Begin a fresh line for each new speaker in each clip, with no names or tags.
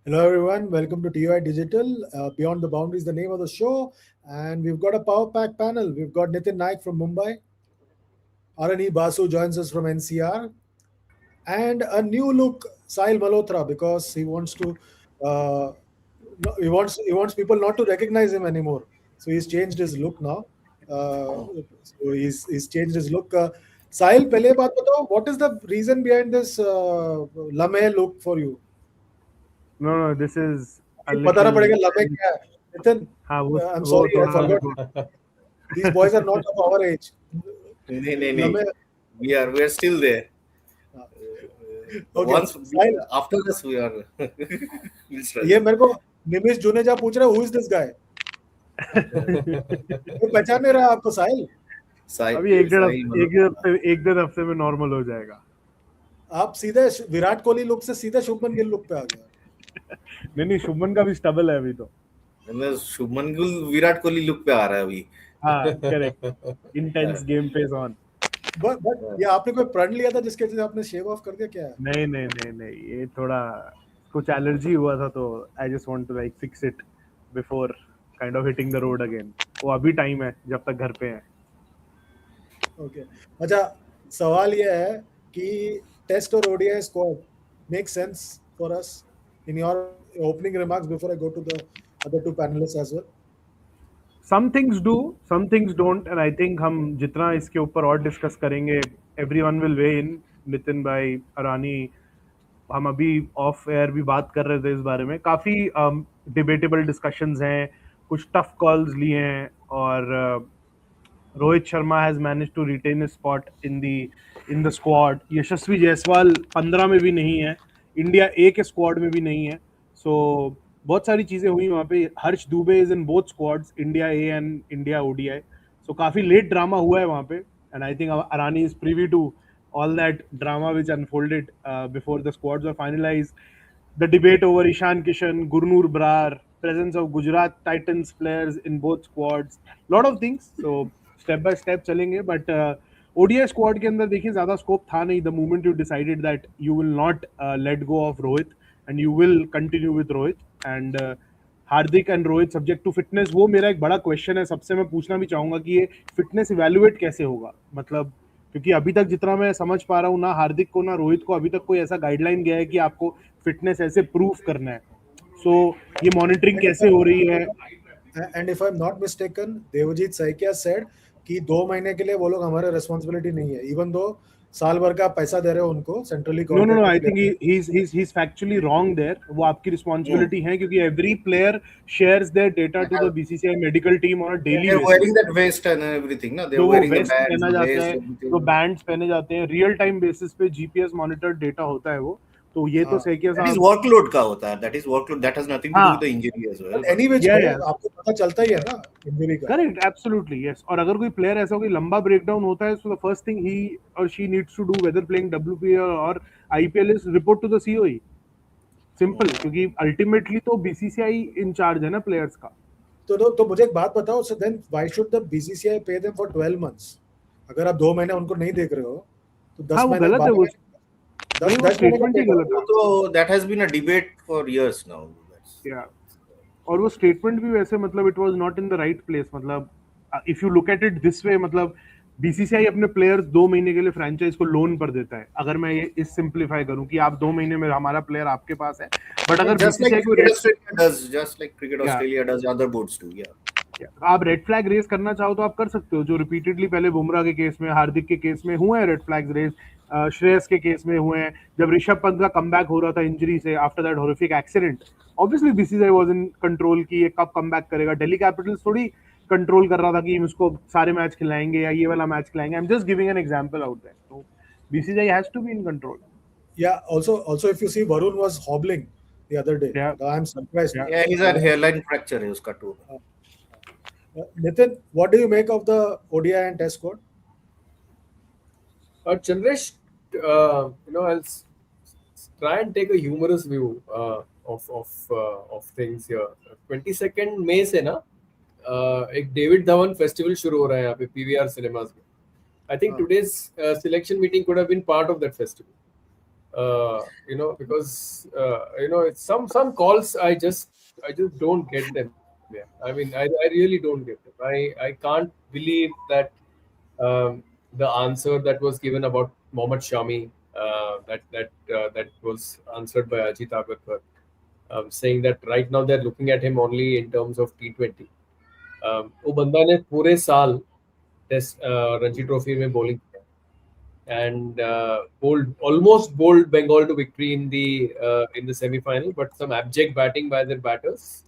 Hello everyone, welcome to TOI Digital. Beyond the Boundaries, the name of the show, and we've got a power pack panel. We've got Nitin Naik from Mumbai, Arani Basu joins us from NCR, and a new look, Sahil Malhotra, because he wants to, he wants people not to recognize him anymore. So he's changed his look now. So he's changed his look. Sahil, पहले बात बताओ, what is the reason behind this lame look for you?
No, this is a
बताना पड़ेगा
little.
लमे क्या है नितिन
हाँ
I'm
वो
sorry I
थोड़ा मेरे
forgot
को
these boys are not of our age
नहीं
लमे
we are still there.
okay
Once
Sahil,
after us we are we'll struggle.
ये मेरे को निमिष जुनेजा पूछ रहा है who is this guy वो पहचान नहीं रहा आपको साहिल
अभी एक डेढ़ हफ्ते में नॉर्मल हो जाएगा.
आप सीधे विराट कोहली लुक से सीधे शुभमन गिल लुक पे आ गए
नहीं शुभमन का भी स्टबल है अभी तो.
शुभमन गिल विराट कोहली लुक पे आ रहा है अभी.
हाँ correct. Intense game face on.
But ये आपने कोई प्रण लिया था जिसके वजह से आपने शेव ऑफ कर दिया क्या है
नहीं ये थोड़ा कुछ एलर्जी हुआ था तो I just want to like fix it before kind of hitting the road again. वो अभी टाइम है जब तक घर पे है.
ओके अच्छा सवाल ये है कि टेस्ट और ODI squad make sense for us in your opening remarks before I go to the other two panelists as well.
Some things do, some things don't, and I think हम जितना इसके ऊपर और डिस्कस करेंगे everyone will weigh in. Nitin भाई, अरानी, हम अभी of air भी बात कर रहे थे इस बारे में. काफ़ी डिबेटेबल डिस्कशंस हैं, कुछ टफ कॉल्स लिए हैं और Rohit Sharma has manage to retain his spot in the squad. Yashasvi Jaiswal 15 में भी नहीं है, इंडिया ए के स्क्वाड में भी नहीं है. सो बहुत सारी चीज़ें हुई वहाँ पे. Harsh Dubey is in both squads, India A and India ODI. So काफ़ी लेट ड्रामा हुआ है वहाँ पे and I think Arani is privy to all that drama which unfolded before the squads were finalized. The debate over Ishan Kishan, Gurnoor Brar, presence of Gujarat Titans players in both squads, lot of things. So step by step चलेंगे. But ODI squad के अंदर देखिए ज़्यादा scope था नहीं. The moment you decided that you will not let go of Rohit and you will continue with Rohit and Hardik and Rohit subject to fitness, वो मेरा एक बड़ा क्वेश्चन है. सबसे मैं पूछना भी चाहूँगा कि ये फिटनेस इवेल्युएट कैसे होगा, मतलब क्योंकि अभी तक जितना मैं समझ पा रहा हूँ ना हार्दिक को ना रोहित को अभी तक कोई ऐसा गाइडलाइन गया है कि आपको फिटनेस ऐसे प्रूफ करना है. सो ये मॉनिटरिंग कैसे हो रही है.
And if I am not mistaken Devjit Saikia said कि 2 महीने के लिए वो लोग हमारे रिस्पांसिबिलिटी नहीं है, इवन दो साल भर का पैसा दे रहे हो उनको centrally.
No I think he is factually wrong there. वो आपकी रिस्पांसिबिलिटी है क्योंकि every player shares their data to the BCCI medical team on a daily basis.
wearing that vest and everything ना, they are wearing the bands,
पहना जाता है, जो bands पहने जाते हैं, रियल टाइम बेसिस पे जीपीएस मॉनिटर्ड डेटा होता है वो. तो ये तो सैकिया
साहब, that is workload का होता है, that is workload, that has nothing to do with the injury as well.
Anyway, आपको पता चलता ही है ना इंजरी का.
Correct, absolutely yes. और अगर कोई प्लेयर ऐसा कोई लंबा ब्रेकडाउन होता है so the first thing he और she needs to do whether playing WPL और IPL is report to the COE. Simple, क्योंकि अल्टीमेटली तो बीसीसीआई इंचार्ज है ना प्लेयर्स का.
तो मुझे एक बात बताओ, so then why should the BCCI pay them for 12 months? अगर आप 2 महीने उनको नहीं देख रहे हो तो 10 महीने
गलत है वो. स्टेटमेंट ही गलत है.
तो that has been a debate for years now.
Yeah. और वो स्टेटमेंट भी वैसे मतलब it was not in the right place. मतलब if you look at it this way, मतलब बीसीसीआई अपने प्लेयर्स 2 महीने के लिए फ्रेंचाइज को लोन पर देता है. अगर मैं ये इस सिंपलीफाई करूं कि आप 2 महीने में हमारा प्लेयर आपके पास है, बट अगर बीसीसीआई को
just like cricket Australia does, other boards do.
आप रेड फ्लैग रेज करना चाहो तो आप कर सकते हो, जो रिपीटेडली पहले बुमराह के केस में, हार्दिक के केस में हुए हैं रेड फ्लैग्स रेज, श्रेयस के केस में हुए हैं. जब ऋषभ पंत का कमबैक हो रहा था इंजरी से after that horrific accident, obviously BCCI was in control कि ये कब कमबैक करेगा. दिल्ली कैपिटल्स थोड़ी कंट्रोल कर रहा था कि हम इसको सारे मैच खिलाएंगे या ये वाला मैच खिलाएंगे. I am just giving an example out there. तो BCCI has to be in control.
Yeah, also if you see Varun was hobbling the other day. I am surprised.
Yeah, he's had hairline fracture है उसका too.
Nitin, what do you make of the ODI and Test squad?
Chandresh, I'll try and take a humorous view of things here. 22nd May से ना एक David Dhawan festival शुरू हो रहा है यहाँ पे पीवीआर सिनेमास में. I think today's selection meeting could have been part of that festival. It's some calls I just don't get them. Yeah, I mean, I really don't get them. I can't believe that the answer that was given about Mohammad Shami, that was answered by Ajit Agarkar, saying that right now they're looking at him only in terms of T20. वो बंदा ने पूरे साल test Ranji trophy में bowling and bowled Bengal to victory in the semi-final, but some abject batting by their batters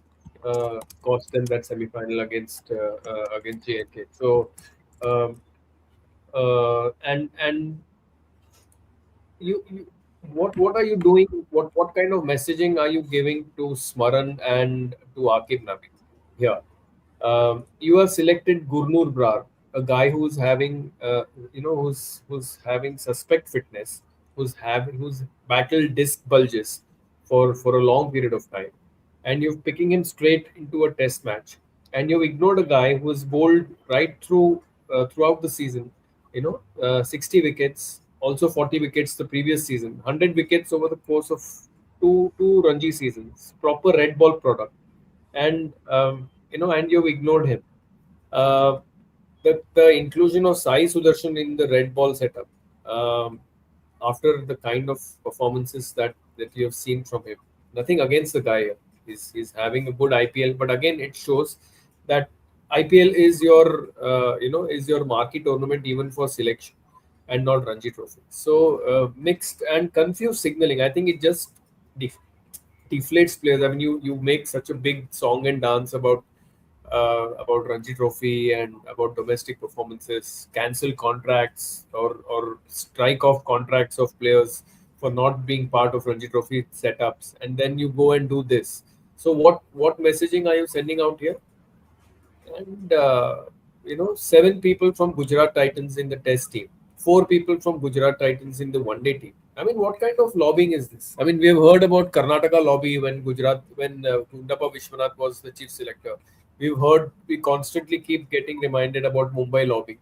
cost them that semi-final against JNK. So, um, and you what are you doing? What kind of messaging are you giving to Smaran and to Akib Nabi here? You have selected Gurnur Brar, a guy who's having, who's having suspect fitness, who's battled disc bulges for a long period of time, and you're picking him straight into a test match, and you've ignored a guy who's bowled right throughout the season. 60 wickets, also 40 wickets the previous season, 100 wickets over the course of two Ranji seasons, proper red ball product, and you've ignored him. Uh, the inclusion of Sai Sudarshan in the red ball setup, um, after the kind of performances that you have seen from him, nothing against the guy. He's having a good IPL, but again, it shows that IPL is your marquee tournament even for selection and not Ranji Trophy. So mixed and confused signaling. I think it just def- deflates players. I mean, you make such a big song and dance about Ranji Trophy and about domestic performances, cancel contracts or strike off contracts of players for not being part of Ranji Trophy setups, and then you go and do this. So what messaging are you sending out here? And 7 people from Gujarat Titans in the Test team, 4 people from Gujarat Titans in the One Day team. I mean, what kind of lobbying is this? I mean, we have heard about Karnataka lobby when Kundappa Vishwanath was the chief selector. We constantly keep getting reminded about Mumbai lobby,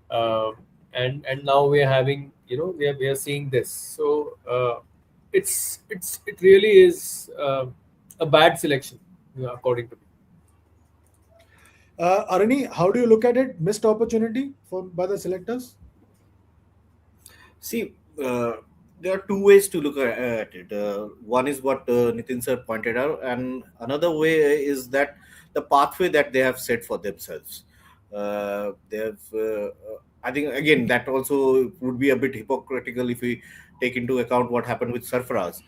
um, and now we are having, we are seeing this. So it really is a bad selection, according to me.
Arani, how do you look at it? Missed opportunity for by the selectors?
See, there are two ways to look at it. One is what Nitin sir pointed out, and another way is that the pathway that they have set for themselves. They have, I think, again, that also would be a bit hypocritical if we take into account what happened with Sarfaraz.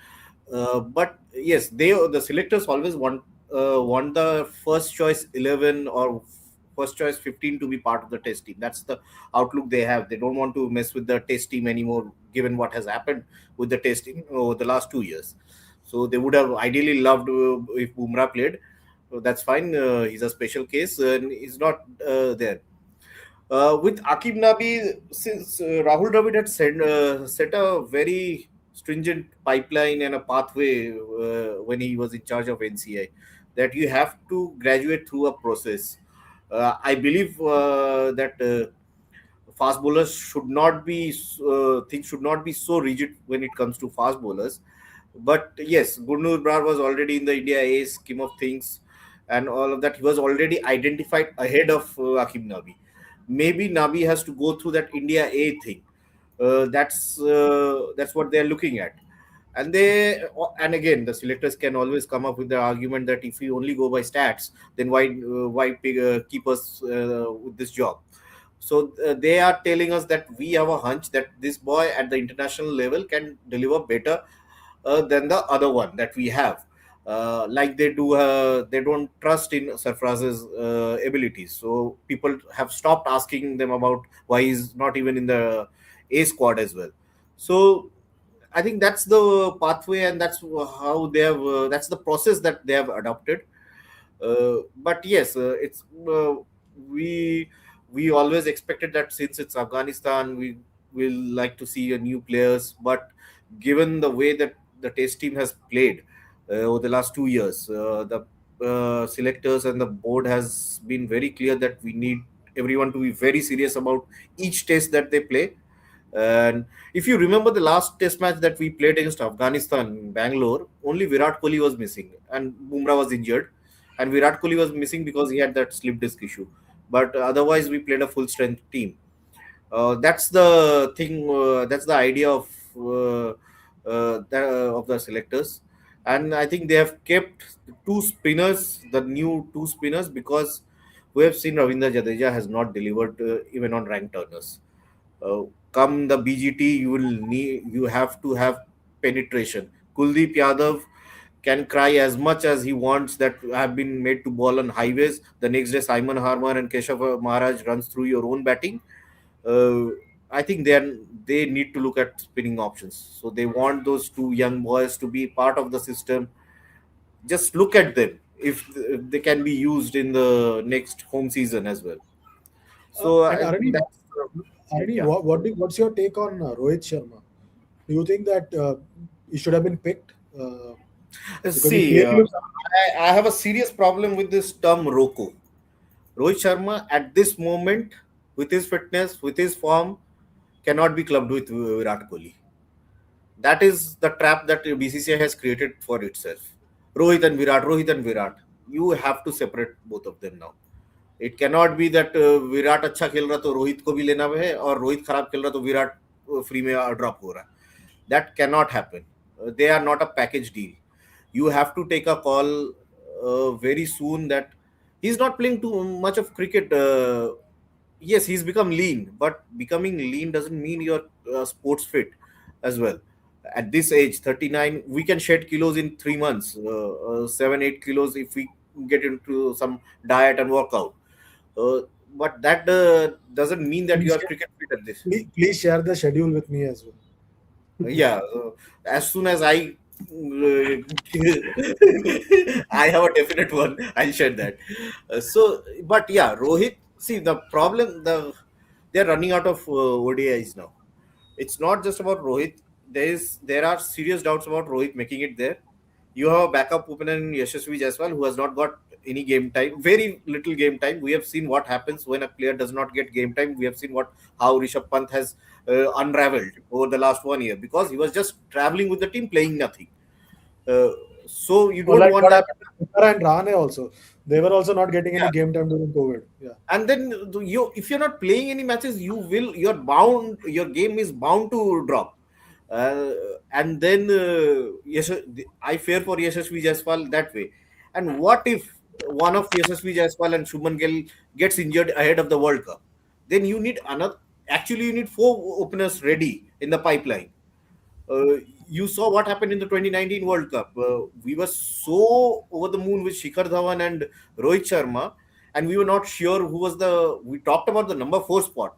But yes, the selectors always want the first choice 11 or first choice 15 to be part of the test team. That's the outlook they have. They don't want to mess with the test team anymore, given what has happened with the test team over the last 2 years. So they would have ideally loved if Bumrah played. So that's fine. He's a special case and he's not there. With Akib Nabi, since Rahul Dravid had set a very stringent pipeline and a pathway when he was in charge of NCI, that you have to graduate through a process. I believe that fast bowlers should not be things should not be so rigid when it comes to fast bowlers. But yes, Gurnur Brar was already in the India A scheme of things, and all of that. He was already identified ahead of Akib Nabi. Maybe Nabi has to go through that India A thing. That's what they're looking at. And again, the selectors can always come up with the argument that if we only go by stats, then why keep us with this job? So they are telling us that we have a hunch that this boy at the international level can deliver better than the other one that we have. Like they don't trust in Sarfraz's abilities. So people have stopped asking them about why he's not even in the A squad as well. So I think that's the pathway, and that's how they have. That's the process that they have adopted. But yes, it's we always expected that since it's Afghanistan, we will like to see a new players. But given the way that the test team has played over the last 2 years, the selectors and the board has been very clear that we need everyone to be very serious about each test that they play. And if you remember the last test match that we played against Afghanistan in Bangalore, only Virat Kohli was missing and Bumrah was injured. And Virat Kohli was missing because he had that slip disc issue. But otherwise, we played a full strength team. That's the thing. That's the idea of the selectors, and I think they have kept two spinners, the new two spinners, because we have seen Ravindra Jadeja has not delivered even on rank turners. Uh, Come the BGT, you have to have penetration. Kuldeep Yadav can cry as much as he wants that have been made to ball on highways. The next day, Simon Harmer and Keshav Maharaj runs through your own batting. uh, I think they need to look at spinning options. So they want those two young boys to be part of the system. Just look at them if they can be used in the next home season as well. So
And
I think
Arani,
that's
Arani,
yeah.
what's your take on Rohit Sharma? Do you think that he should have been picked because he
See,
clearly looks?
I have a serious problem with this term Roko. Rohit Sharma at this moment, with his fitness, with his form, cannot be clubbed with Virat Kohli. That is the trap that BCCI has created for itself. Rohit and Virat. You have to separate both of them now. It cannot be that Virat अच्छा खेल रहा तो रोहित को भी लेना है और रोहित खराब खेल रहा तो विराट फ्री में ड्रॉप हो रहा है. That cannot happen. They are not a package deal. You have to take a call very soon that he's not playing too much of cricket. Yes, he's become lean, but becoming lean doesn't mean you're sports fit as well. At this age, 39, we can shed kilos in 3 months, 7, 8 kilos if we get into some diet and workout. Uh, but that doesn't mean that you
Please,
are cricket fit at this.
please share the schedule with me as well.
Yeah, as soon as I I have a definite one, I'll share that. But yeah, Rohit, see the problem, they're running out of ODIs now. It's not just about Rohit. There are serious doubts about Rohit making it there. You have a backup opener in Yashasvi Jaiswal who has not got any game time, very little game time. We have seen what happens when a player does not get game time. We have seen how Rishabh Pant has unraveled over the last 1 year because he was just traveling with the team playing nothing. Uh, so you
Or
don't
like
want
what
that.
happened to Bumrah and Rahane also. They were also not getting
Yeah.
any game time during COVID. Yeah.
And then if you're not playing any matches, you're bound, your game is bound to drop. uh, and then yes, I fear for Yashasvi Jaiswal that way. And what if one of Yashasvi Jaiswal and Shubman Gill gets injured ahead of the World Cup? Then you need another. Actually, you need four openers ready in the pipeline. uh, you saw what happened in the 2019 World Cup. We were so over the moon with Shikhar Dhawan and Rohit Sharma, and we were not sure who was the. We talked about the number four spot.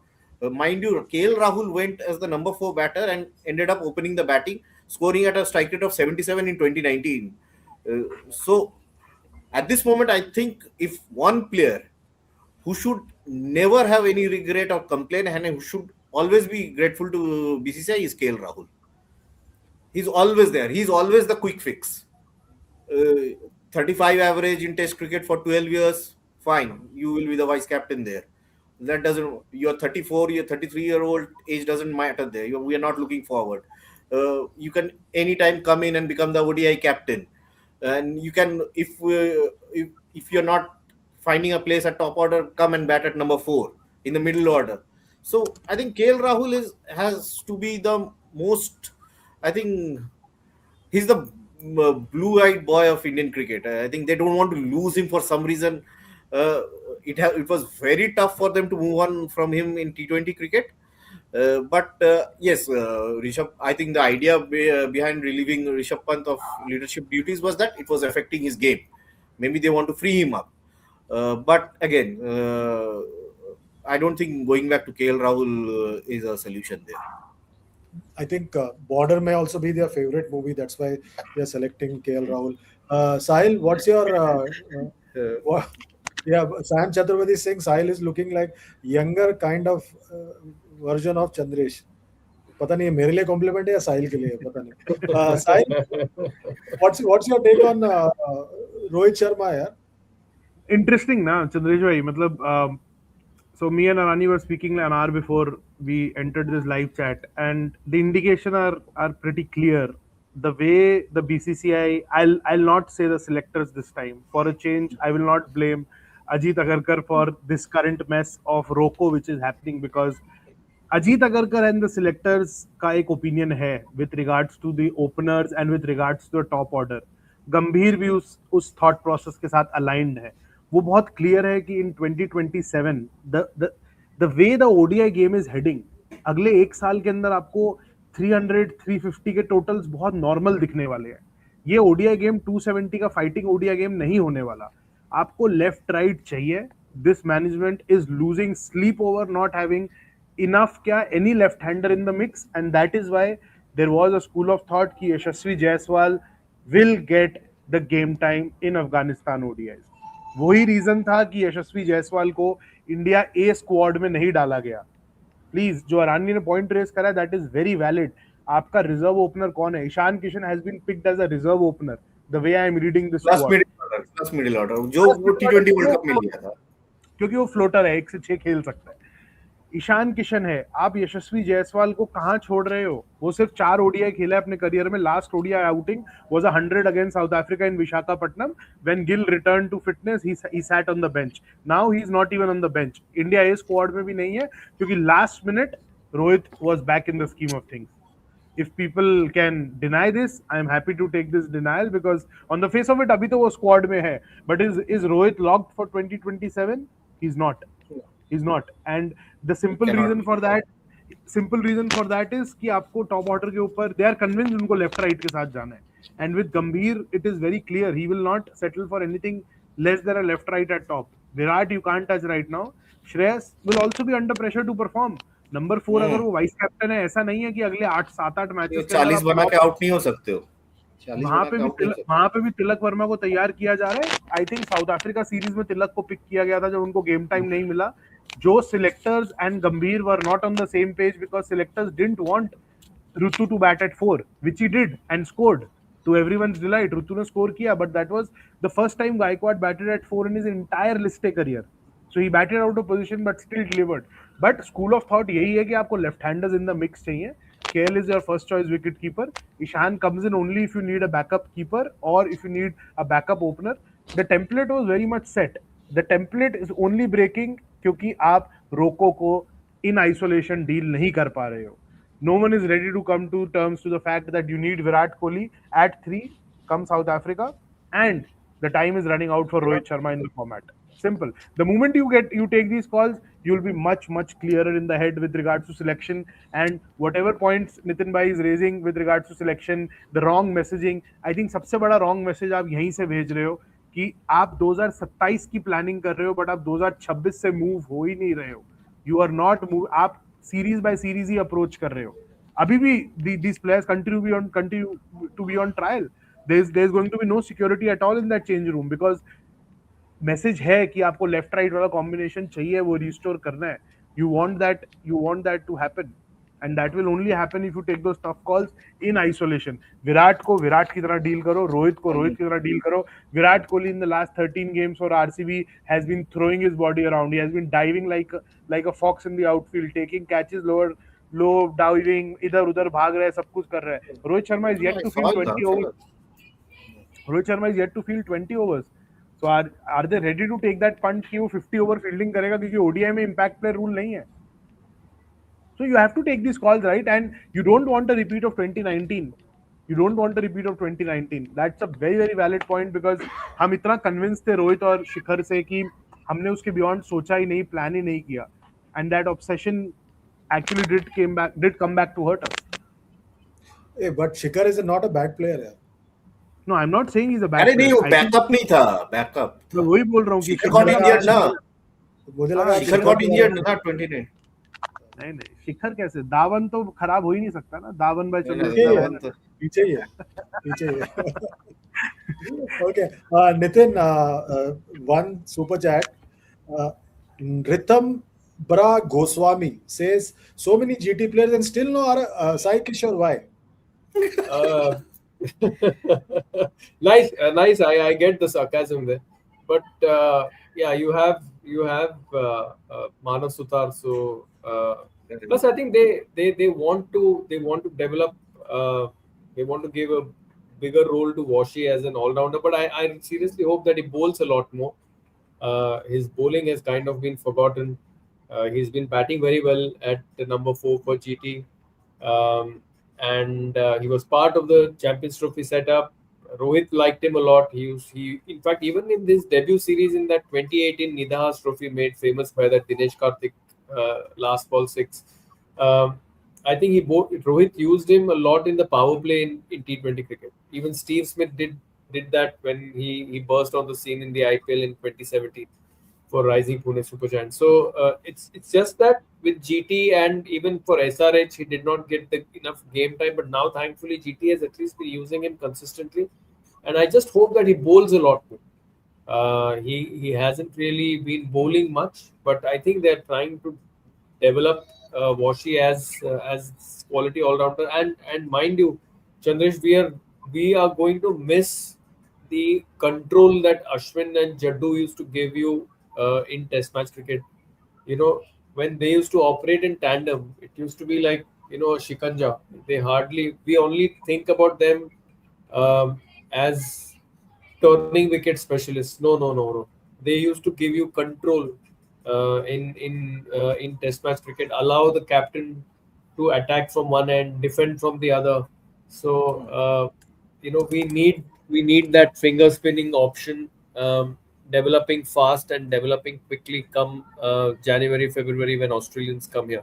Mind you, KL Rahul went as the number four batter and ended up opening the batting, scoring at a strike rate of 77 in 2019. So at this moment, I think if one player who should never have any regret or complain and who should always be grateful to BCCI is KL Rahul. He's always there. He's always the quick fix. 35 average in Test cricket for 12 years. Fine, you will be the vice captain there. That doesn't. You're 34. You're 33-year-old. Age doesn't matter there. We are not looking forward. You can anytime come in and become the ODI captain, and you can if you're not finding a place at top order, come and bat at number four in the middle order. So I think KL Rahul has to be the most. I think he's the blue-eyed boy of Indian cricket. I think they don't want to lose him for some reason. It was very tough for them to move on from him in T20 cricket. But yes, Rishabh. I think the idea behind relieving Rishabh Pant of leadership duties was that it was affecting his game. Maybe they want to free him up. But again, I don't think going back to KL Rahul is a solution there.
I think Border may also be their favorite movie. That's why they're selecting KL Rahul. Sahil, what's your what, yeah, Sam Chaturvedi is saying Sahil is looking like younger kind of version of Chandresh. पता नहीं है मेरे लिए complement है या साहिल के लिए पता नहीं साहिल what's your take on Rohit Sharma यार
Interesting ना चंद्रेश भाई मतलब So me and Arani were speaking an hour before we entered this live chat, and the indication are pretty clear. The way the BCCI, I'll not say the selectors this time. For a change, I will not blame Ajit Agarkar for this current mess of ROCO which is happening, because Ajit Agarkar and the selectors का एक opinion है with regards to the openers and with regards to the top order. Gambhir भी उस thought process के साथ aligned है. वो बहुत क्लियर है कि इन 2027 the the way the ODI game is heading, अगले एक साल के अंदर आपको 300 350 के टोटल्स बहुत नॉर्मल दिखने वाले हैं. ये ओडीआई गेम 270 का फाइटिंग ओडीआई गेम नहीं होने वाला. आपको लेफ्ट राइट चाहिए. This management is losing sleep over not having enough any left hander in the mix, and that is why there was a school of thought कि Yashasvi Jaiswal will get the game time in Afghanistan ODIs. वही reason था कि यशस्वी जायसवाल को India A squad में नहीं डाला गया. Please, जो अरानी ने पॉइंट रेस करा, दैट इज वेरी वैलिड. आपका रिजर्व ओपनर कौन है? Ishan Kishan has been picked as a reserve opener the way I am reading this squad.
Plus middle order जो T20 वर्ल्ड कप में लिया था,
क्योंकि वो फ्लोटर है, 1 से 6 खेल सकता है. ईशान किशन है. आप यशस्वी जायसवाल को कहां छोड़ रहे हो? वो सिर्फ 4 ओडीआई खेला है अपने करियर में. Last ODI outing was 100 against South Africa in Visakhapatnam. When Gill return to fitness he sat on the bench. Now he is not even on the bench. India A squad में भी नहीं है क्योंकि last minute Rohit was back in the scheme of things. If people can deny this, I am happy to take this denial, because on the face of it, अभी तो वो squad में है. But is Rohit locked for 2027? He's not. He's not. And the simple reason for that is कि आपको top order के ऊपर they are convinced उनको लेफ्ट राइट के साथ जाना है. And with Gambhir, it is very clear he will not settle for anything less than a left right at top. Virat you can't touch right now. Shreyas will also be under pressure to perform. Number 4 अगर वो vice captain है, ऐसा नहीं है कि अगले 8-7-8 matches
40 बना के आउट नहीं हो सकते हो.
वहां पे भी तिलक वर्मा को तैयार किया जा रहा है. I think south Africa series में तिलक को पिक किया गया था जब उनको गेम टाइम नहीं मिला. जो selectors and Gambhir were not on the same page because selectors didn't want Ritu to bat at 4, which he did and scored to everyone's delight. Ritu ने स्कोर किया, but that was the first time Gaikwad batted at 4 in his entire list career. So he batted out of position but still delivered. But school of thought यही है कि आपको left handers in the mix चाहिए. KL is your first choice wicket keeper. Ishan comes in only if you need a backup keeper or if you need a backup opener. The template was very much set. The template is only breaking क्योंकि आप रोको को in isolation deal नहीं कर पा रहे हो. No one is ready to come to terms to the fact that you need Virat Kohli at 3 come South Africa, and the time is running out for Rohit Sharma in the format. Simple. The moment you take these calls, you'll be much clearer in the head with regards to selection, and whatever points Nitin bhai is raising with regards to selection, the wrong messaging. I think सबसे बड़ा wrong message आप यहीं से भेज रहे हो कि आप 2027 की प्लानिंग कर रहे हो, बट आप 2026 से मूव हो ही नहीं रहे हो. You are not move. आप series by series he approach कर रहे हो. अभी भी these players continue to be on trial. There's going to be no security at all in that change room, because message है कि आपको लेफ्ट राइट वाला कॉम्बिनेशन चाहिए, वो रिस्टोर करना है. You want that to happen, and that will only happen if you take those tough calls in isolation. Virat को विराट की तरह डील करो, रोहित को रोहित की तरह डील करो. Virat Kohli in the last 13 games for RCB has been throwing his body around. He has been diving like a fox in the outfield, taking catches lower, low diving, इधर उधर भाग रहा है, सब कुछ कर रहा है. Rohit Sharma is yet to feel 20 overs. Rohit Sharma is yet to feel 20 overs. So are they ready to take that punt कि वो 50 ओवर फील्डिंग करेगा, क्योंकि ओडीआई में इम्पैक्ट प्लेयर रूल नहीं है. So you have to take these calls, right? And you don't want a repeat of 2019. You don't want a repeat of 2019. That's a very valid point, because हम इतना convinced थे रोहित और शिखर से कि हमने उसके beyond सोचा ही नहीं, प्लान ही नहीं किया, and that obsession actually did come back to hurt us.
Hey, but Shikhar is not a bad player.
No, I'm not saying he's a bad
अरे
player.
नहीं, वो बैकअप नहीं था, बैकअप.
मैं वही बोल रहा हूँ कि
शिखर got injured ना.
मुझे लगा
शिखर got injured ना 29.
नहीं, शिखर कैसे? दावन तो खराब हो ही नहीं सकता ना. दावन भाई चलो
पीछे ही है. Okay, Nitin, one super chat. Ritham Bra Goswami says, so many GT players and still no Sai Kishore. Why?
Nice. I get the sarcasm there, but yeah, you have you have Manav Sutar. So plus,
Correct.
I think they want to develop. Uh, they want to give a bigger role to Washi as an all rounder. But I seriously hope that he bowls a lot more. His bowling has kind of been forgotten. He's been batting very well at the number 4 for GT, and he was part of the Champions Trophy setup. Rohit liked him a lot. In fact, even in this debut series in that 2018 Nidahas Trophy, made famous by that Dinesh Karthik last ball six. Um, I think Rohit used him a lot in the power play in T20 cricket. Even Steve Smith did that when he burst on the scene in the IPL in 2017 for Rising Pune Super Giants. So it's just that with GT and even for SRH, he did not get the enough game time. But now, thankfully, GT has at least been using him consistently, and I just hope that he bowls a lot more. He hasn't really been bowling much, but I think they're trying to develop Washi as quality all rounder. And mind you, Chandresh, we are going to miss the control that Ashwin and Jaddu used to give you in Test match cricket. You know, when they used to operate in tandem, it used to be like a shikanja. We only think about them as turning wicket specialists. No, no, no, no. They used to give you control in Test match cricket. Allow the captain to attack from one end, defend from the other. So we need that finger spinning option developing fast and developing quickly. Come January, February when Australians come here.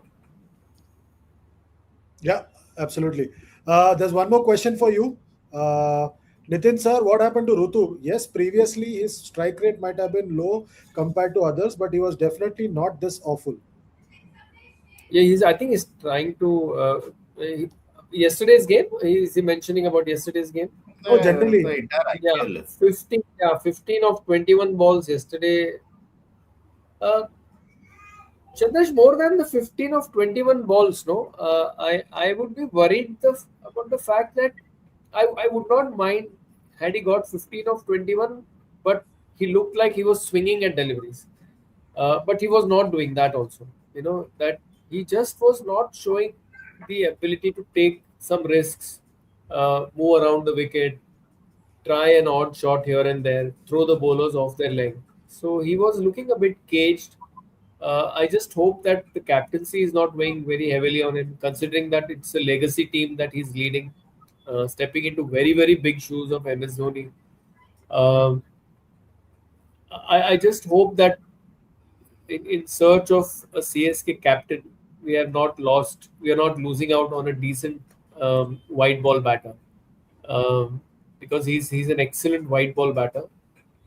Yeah, absolutely. There's one more question for you. Uh, Nitin sir, what happened to Rutu? Yes, previously his strike rate might have been low compared to others, but he was definitely not this awful.
Yeah, I think he's trying to. Yesterday's game. Is he mentioning about yesterday's game?
Oh,
The
generally,
entire
Yeah,
IPL.
15. Yeah, 15 of 21 balls yesterday. Uh, Chandrash, more than the 15 of 21 balls, no. I would be worried about the fact that I would not mind had he got 15 of 21, but he looked like he was swinging at deliveries. But he was not doing that also. That he just was not showing the ability to take some risks, move around the wicket, try an odd shot here and there, throw the bowlers off their leg. So he was looking a bit caged. I just hope that the captaincy is not weighing very heavily on him, considering that it's a legacy team that he's leading, stepping into very, very big shoes of MS Dhoni. Um, I just hope that in search of a CSK captain, we are not losing out on a decent white ball batter, because he's an excellent white ball batter,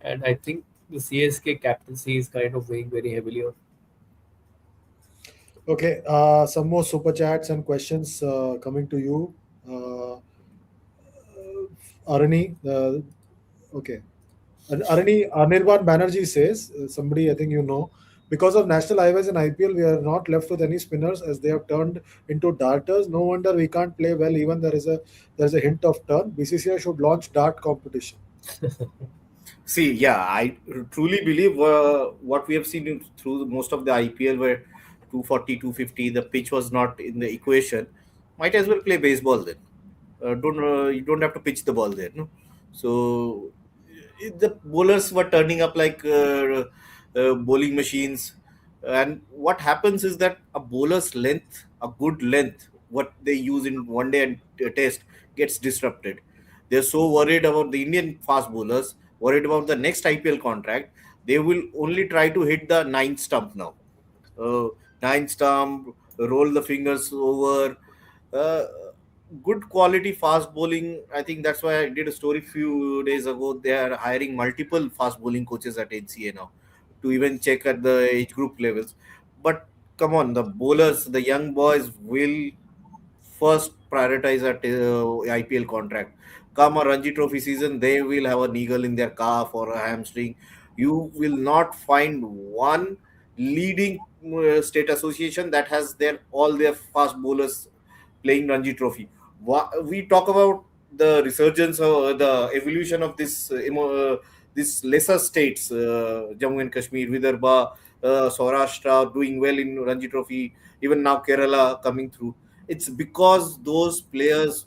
and I think the CSK captaincy is kind of weighing very heavily on.
okay. Some more super chats and questions coming to you. Uh, Arani, okay. Arani, Anirban Banerjee says, somebody I think you know, because of national highways in IPL, we are not left with any spinners as they have turned into darters. No wonder we can't play well. Even there is a hint of turn. BCCI should launch dart competition.
See, yeah, I truly believe what we have seen through most of the IPL where 240, 250, the pitch was not in the equation. Might as well play baseball then. Don't You don't have to pitch the ball there, no. So the bowlers were turning up like bowling machines, and what happens is that a bowler's length, a good length, what they use in one day and test, gets disrupted. They're so worried about the Indian fast bowlers, worried about the next IPL contract. They will only try to hit the ninth stump now. uh, Nine stump, roll the fingers over. Uh, Good quality fast bowling. I think that's why I did a story few days ago. They are hiring multiple fast bowling coaches at NCA now to even check at the age group levels. But come on, the bowlers, the young boys will first prioritize at IPL contract. Come a Ranji Trophy season, they will have a niggle in their calf or a hamstring. You will not find one leading state association that has all their fast bowlers playing Ranji Trophy. We talk about the resurgence or the evolution of this these lesser states, Jammu and Kashmir, Vidarbha, Saurashtra, doing well in Ranji Trophy, even now Kerala coming through. It's because those players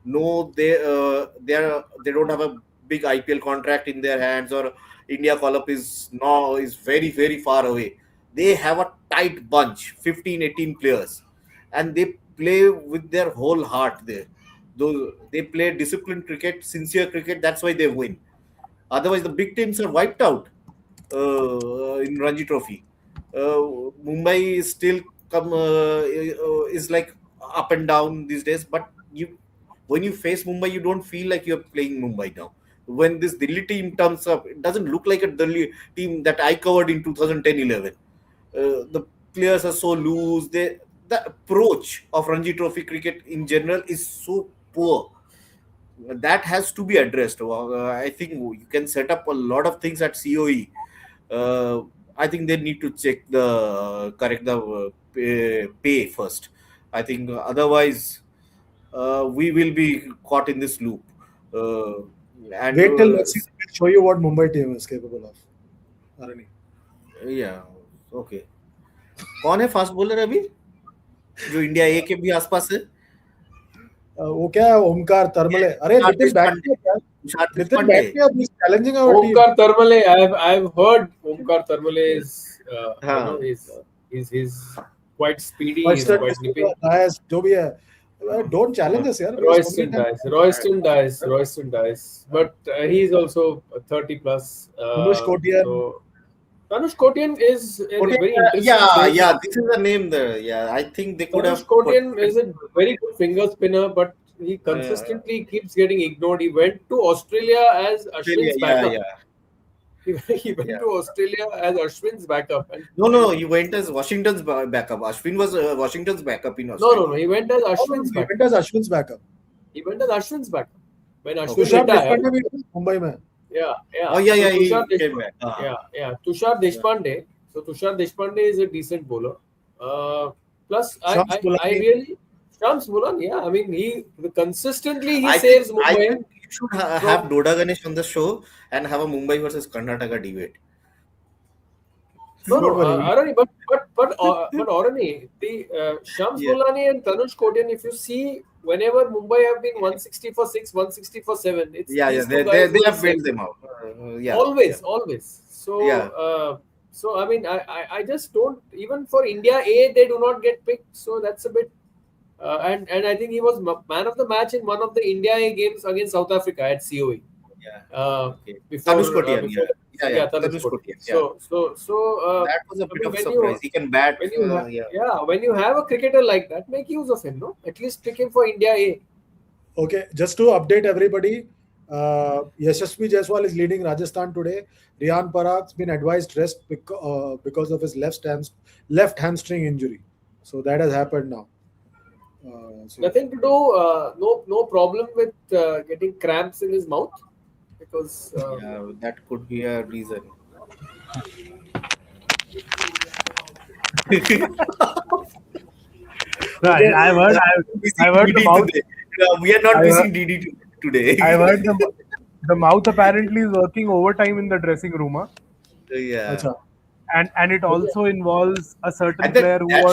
know they don't have a big IPL contract in their hands, or India call up is very very far away. They have a tight bunch, 15, 18 players, and they play with their whole heart there. Those they play disciplined cricket, sincere cricket. That's why they win. Otherwise, the big teams are wiped out in Ranji Trophy. Mumbai is still is like up and down these days. But when you face Mumbai, you don't feel like you're playing Mumbai now. When this Delhi team comes up, it doesn't look like a Delhi team that I covered in 2010-11. The players are so loose. The approach of Ranji Trophy cricket in general is so poor. That has to be addressed. I think you can set up a lot of things at COE. I think they need to check correct the pay first. I think otherwise we will be caught in this loop. And
Wait till next season. We'll show you what Mumbai team is capable of. Arani.
yeah, okay. कौन है fast bowler अभी जो India ए के भी आसपास है?
वो क्या है ओमकार तरमले? अरे नितिन बैठ क्या? नितिन बैठ के अब challenging our team.
Omkar Tharmale, I've heard Omkar Tharmale is he's quite speedy, he's quite nippy.
Nice, जो भी है. Don't challenge us, यार.
Royston dies. But he's also 30 plus.
Tanush Kotian.
So, Tanush Kotian is a very interesting.
Yeah. This is the name there. Yeah, I think they could
Tanush
have.
Kotian is a very good finger spinner, but he consistently keeps getting ignored. He went to Australia as Ashwin's backup. He went to Australia as Ashwin's backup. And
No. He went as Washington's backup. Ashwin was Washington's backup in Australia.
No. He went as Ashwin's
He
backup.
went as Ashwin's backup.
He went as Ashwin's backup. When Ashwin
Tushar
retired.
Deshpande भी Mumbai में.
Yeah.
Oh yeah.
So
He
Tushar
came back.
Tushar Deshpande. So Tushar Deshpande is a decent bowler. Plus,
Shams
I
Mulani.
really Shams Mulan. Yeah, I mean he consistently
I
saves
think
Mumbai.
you should have Doda Ganesh on the show and have a Mumbai versus Karnataka debate.
No,
Don't worry.
Arani, but Arani, the Shams Mulani and Tanush Kotian, if you see, whenever Mumbai have been 160 for 6, 160 for 7, it's
Yeah.
these
They
two guys who
have
save.
bailed them out.
Always. So so I mean I just don't, even for India A they do not get picked. So that's a bit. And I think he was man of the match in one of the India A games against South Africa at COE.
Okay.
Before,
Tanush Kotian.
before-
Yeah.
Tanush
Tanush
Kotian.
Kotian.
So
That was a bit of a
when
surprise. He can bat.
when you have a cricketer like that, make use of him. No, at least pick him for India A.
Okay, just to update everybody, Yashasvi Jaiswal is leading Rajasthan today. Riyan Parag's been advised rest because of his left hamstring injury. So that has happened now. So
Nothing to do. No problem with getting cramps in his mouth, because
That could be a reason.
Right, I've heard the mouth.
We are not missing DD today.
I've heard the mouth apparently is working overtime in the dressing room. Huh?
Yeah.
Acha.
And it also involves a certain
And that-
player who
that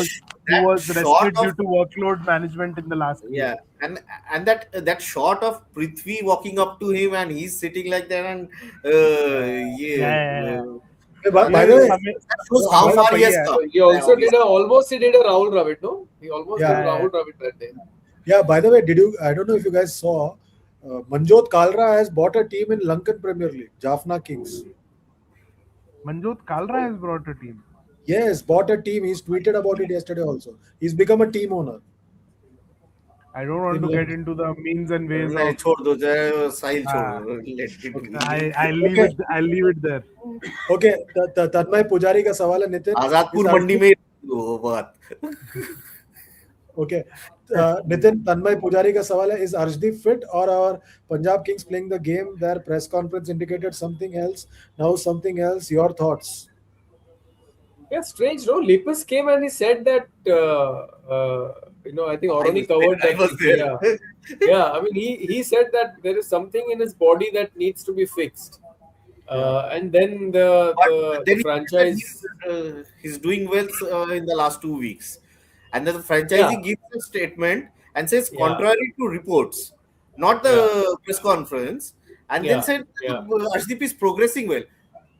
was
shot
rested
of-
due to workload management in the last game.
Yeah, and that shot of Prithvi walking up to him and he's sitting like that and
Yeah.
By the way,
that shows how far he has come.
he also did a Rahul Dravid. No, he almost did a
Yeah.
Rahul Dravid that day.
yeah. By the way, I don't know if you guys saw, Manjot Kalra has bought a team in Lankan Premier League, Jaffna Kings.
Manjot Kalra has brought a team.
Yes, bought a team. He's tweeted about it yesterday also. He's become a team owner.
I don't want to get into the means and ways
नहीं,
of.
छोड़ दो जरा साहिल
हाँ.
छोड़ let it be.
I'll leave it there.
Okay, तन्मय पुजारी का सवाल है नितिन.
आजादपुर
Is
मंडी में वो बात.
Okay, Nitin, Tanmay Pujari ka sawal hai, is Arshdeep fit or our Punjab Kings playing the game? Their press conference indicated something else. Now something else. Your thoughts?
Yeah, strange. No, Lepus came and he said that I think Orani covered
I
that.
was there.
Yeah. I mean, he said that there is something in his body that needs to be fixed. And then
But
the
then he said that
franchise,
he's doing well in the last 2 weeks, and then the
yeah,
franchisee gives a statement and says
yeah,
contrary to reports, not
yeah,
the press conference, and then
yeah,
said
yeah.
Arshdeep is progressing well.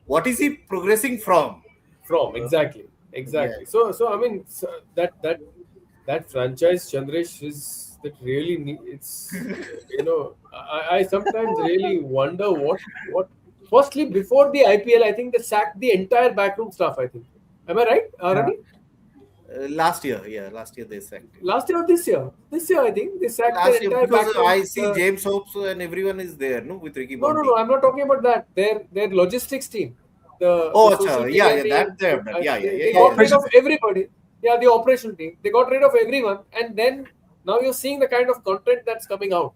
What is he progressing from?
From
Uh,
exactly,
yeah,
exactly. So I mean, that franchise, Chandresh, is that really it's I sometimes really wonder what. Firstly, before the IPL, I think they sacked the entire backroom staff. I think. Am I right,
Yeah.
Rani?
last year they sacked him.
Last year or this year? This year, I think they sacked the
Last year
entire
because
backroom.
I see James Hopes and everyone is there, no, with Ricky
No, no, no.
Ponting.
I'm not talking about that. Their logistics team, the
Oh,
social
acha, yeah,
media
yeah,
team.
that they have done. Yeah, yeah, yeah,
They
yeah,
got
yeah.
rid
Operation.
of everybody. Yeah, the operation team. They got rid of everyone, and then now you're seeing the kind of content that's coming out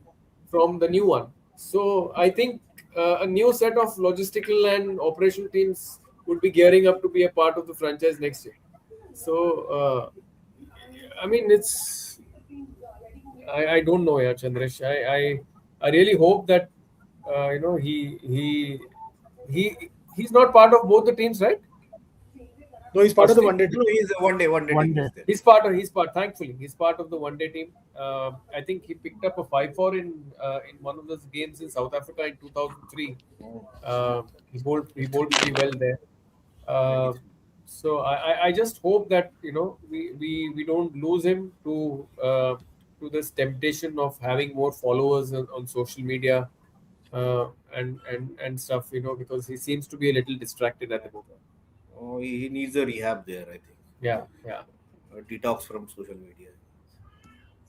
from the new one. So I think a new set of logistical and operation teams would be gearing up to be a part of the franchise next year. So I mean, I don't know, yeah, Chandresh. I really hope that he's not part of both the teams, right?
No, he's
Or
part of the
still
one day
No,
team.
he's a one day
One
team
day.
is there.
he's part. Thankfully, he's part of the one day team. I think he picked up a 5-4 in one of those games in South Africa in 2003.
Oh,
He bowled pretty well there. Uh,
93.
so I just hope that we don't lose him to this temptation of having more followers on social media and stuff, because he seems to be a little distracted at the moment.
Oh, he needs a rehab there, I think.
Yeah, yeah.
A detox from social media.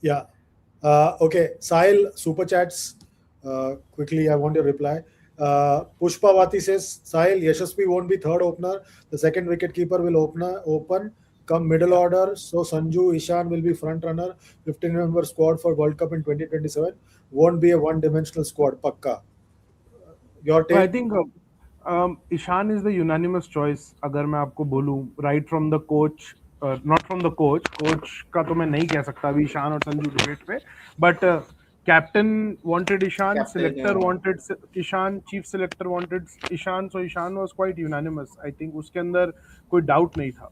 Yeah. Okay. Sahil, super chats. Quickly, I want your reply. Pushpawati says, Sahil, Yashasvi won't be third opener. The second wicket keeper will open. Come middle
Yeah.
order. So Sanju, Ishan will be front runner. 15-member squad for World Cup in 2027. Won't be a one-dimensional squad. Pakka. Your
I
take?
think Ishan is the unanimous choice अगर मैं आपको बोलूं right from the coach not from the coach का तो मैं नहीं कह सकता अभी ईशान और संजू डिबेट पे but captain wanted Ishan
Captain,
selector wanted Ishan chief selector wanted Ishan so Ishan was quite unanimous I think उसके अंदर कोई डाउट नहीं था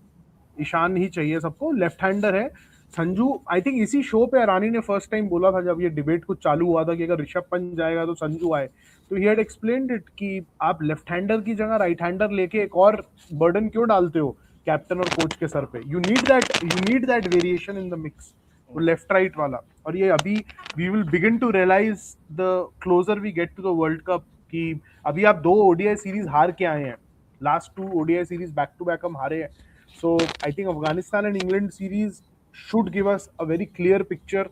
ईशान ही चाहिए सबको लेफ्ट हैंडर है संजू आई थिंक इसी शो पे रानी ने फर्स्ट टाइम बोला था जब ये डिबेट कुछ चालू हुआ था कि अगर ऋषभ पंत जाएगा तो संजू आए तो ही हैड एक्सप्लेन्ड इट कि आप लेफ्ट हैंडर की जगह राइट हैंडर लेके एक और बर्डन क्यों डालते हो कैप्टन और कोच के सर पे you need that variation in the mix वो लेफ्ट राइट वाला और ये अभी we will begin to realise the closer we get to the world cup कि अभी आप 2 ओडीआई सीरीज हार के आए हैं last 2 ODI series back to back हम हारे हैं so I think Afghanistan and England series should give us a very clear picture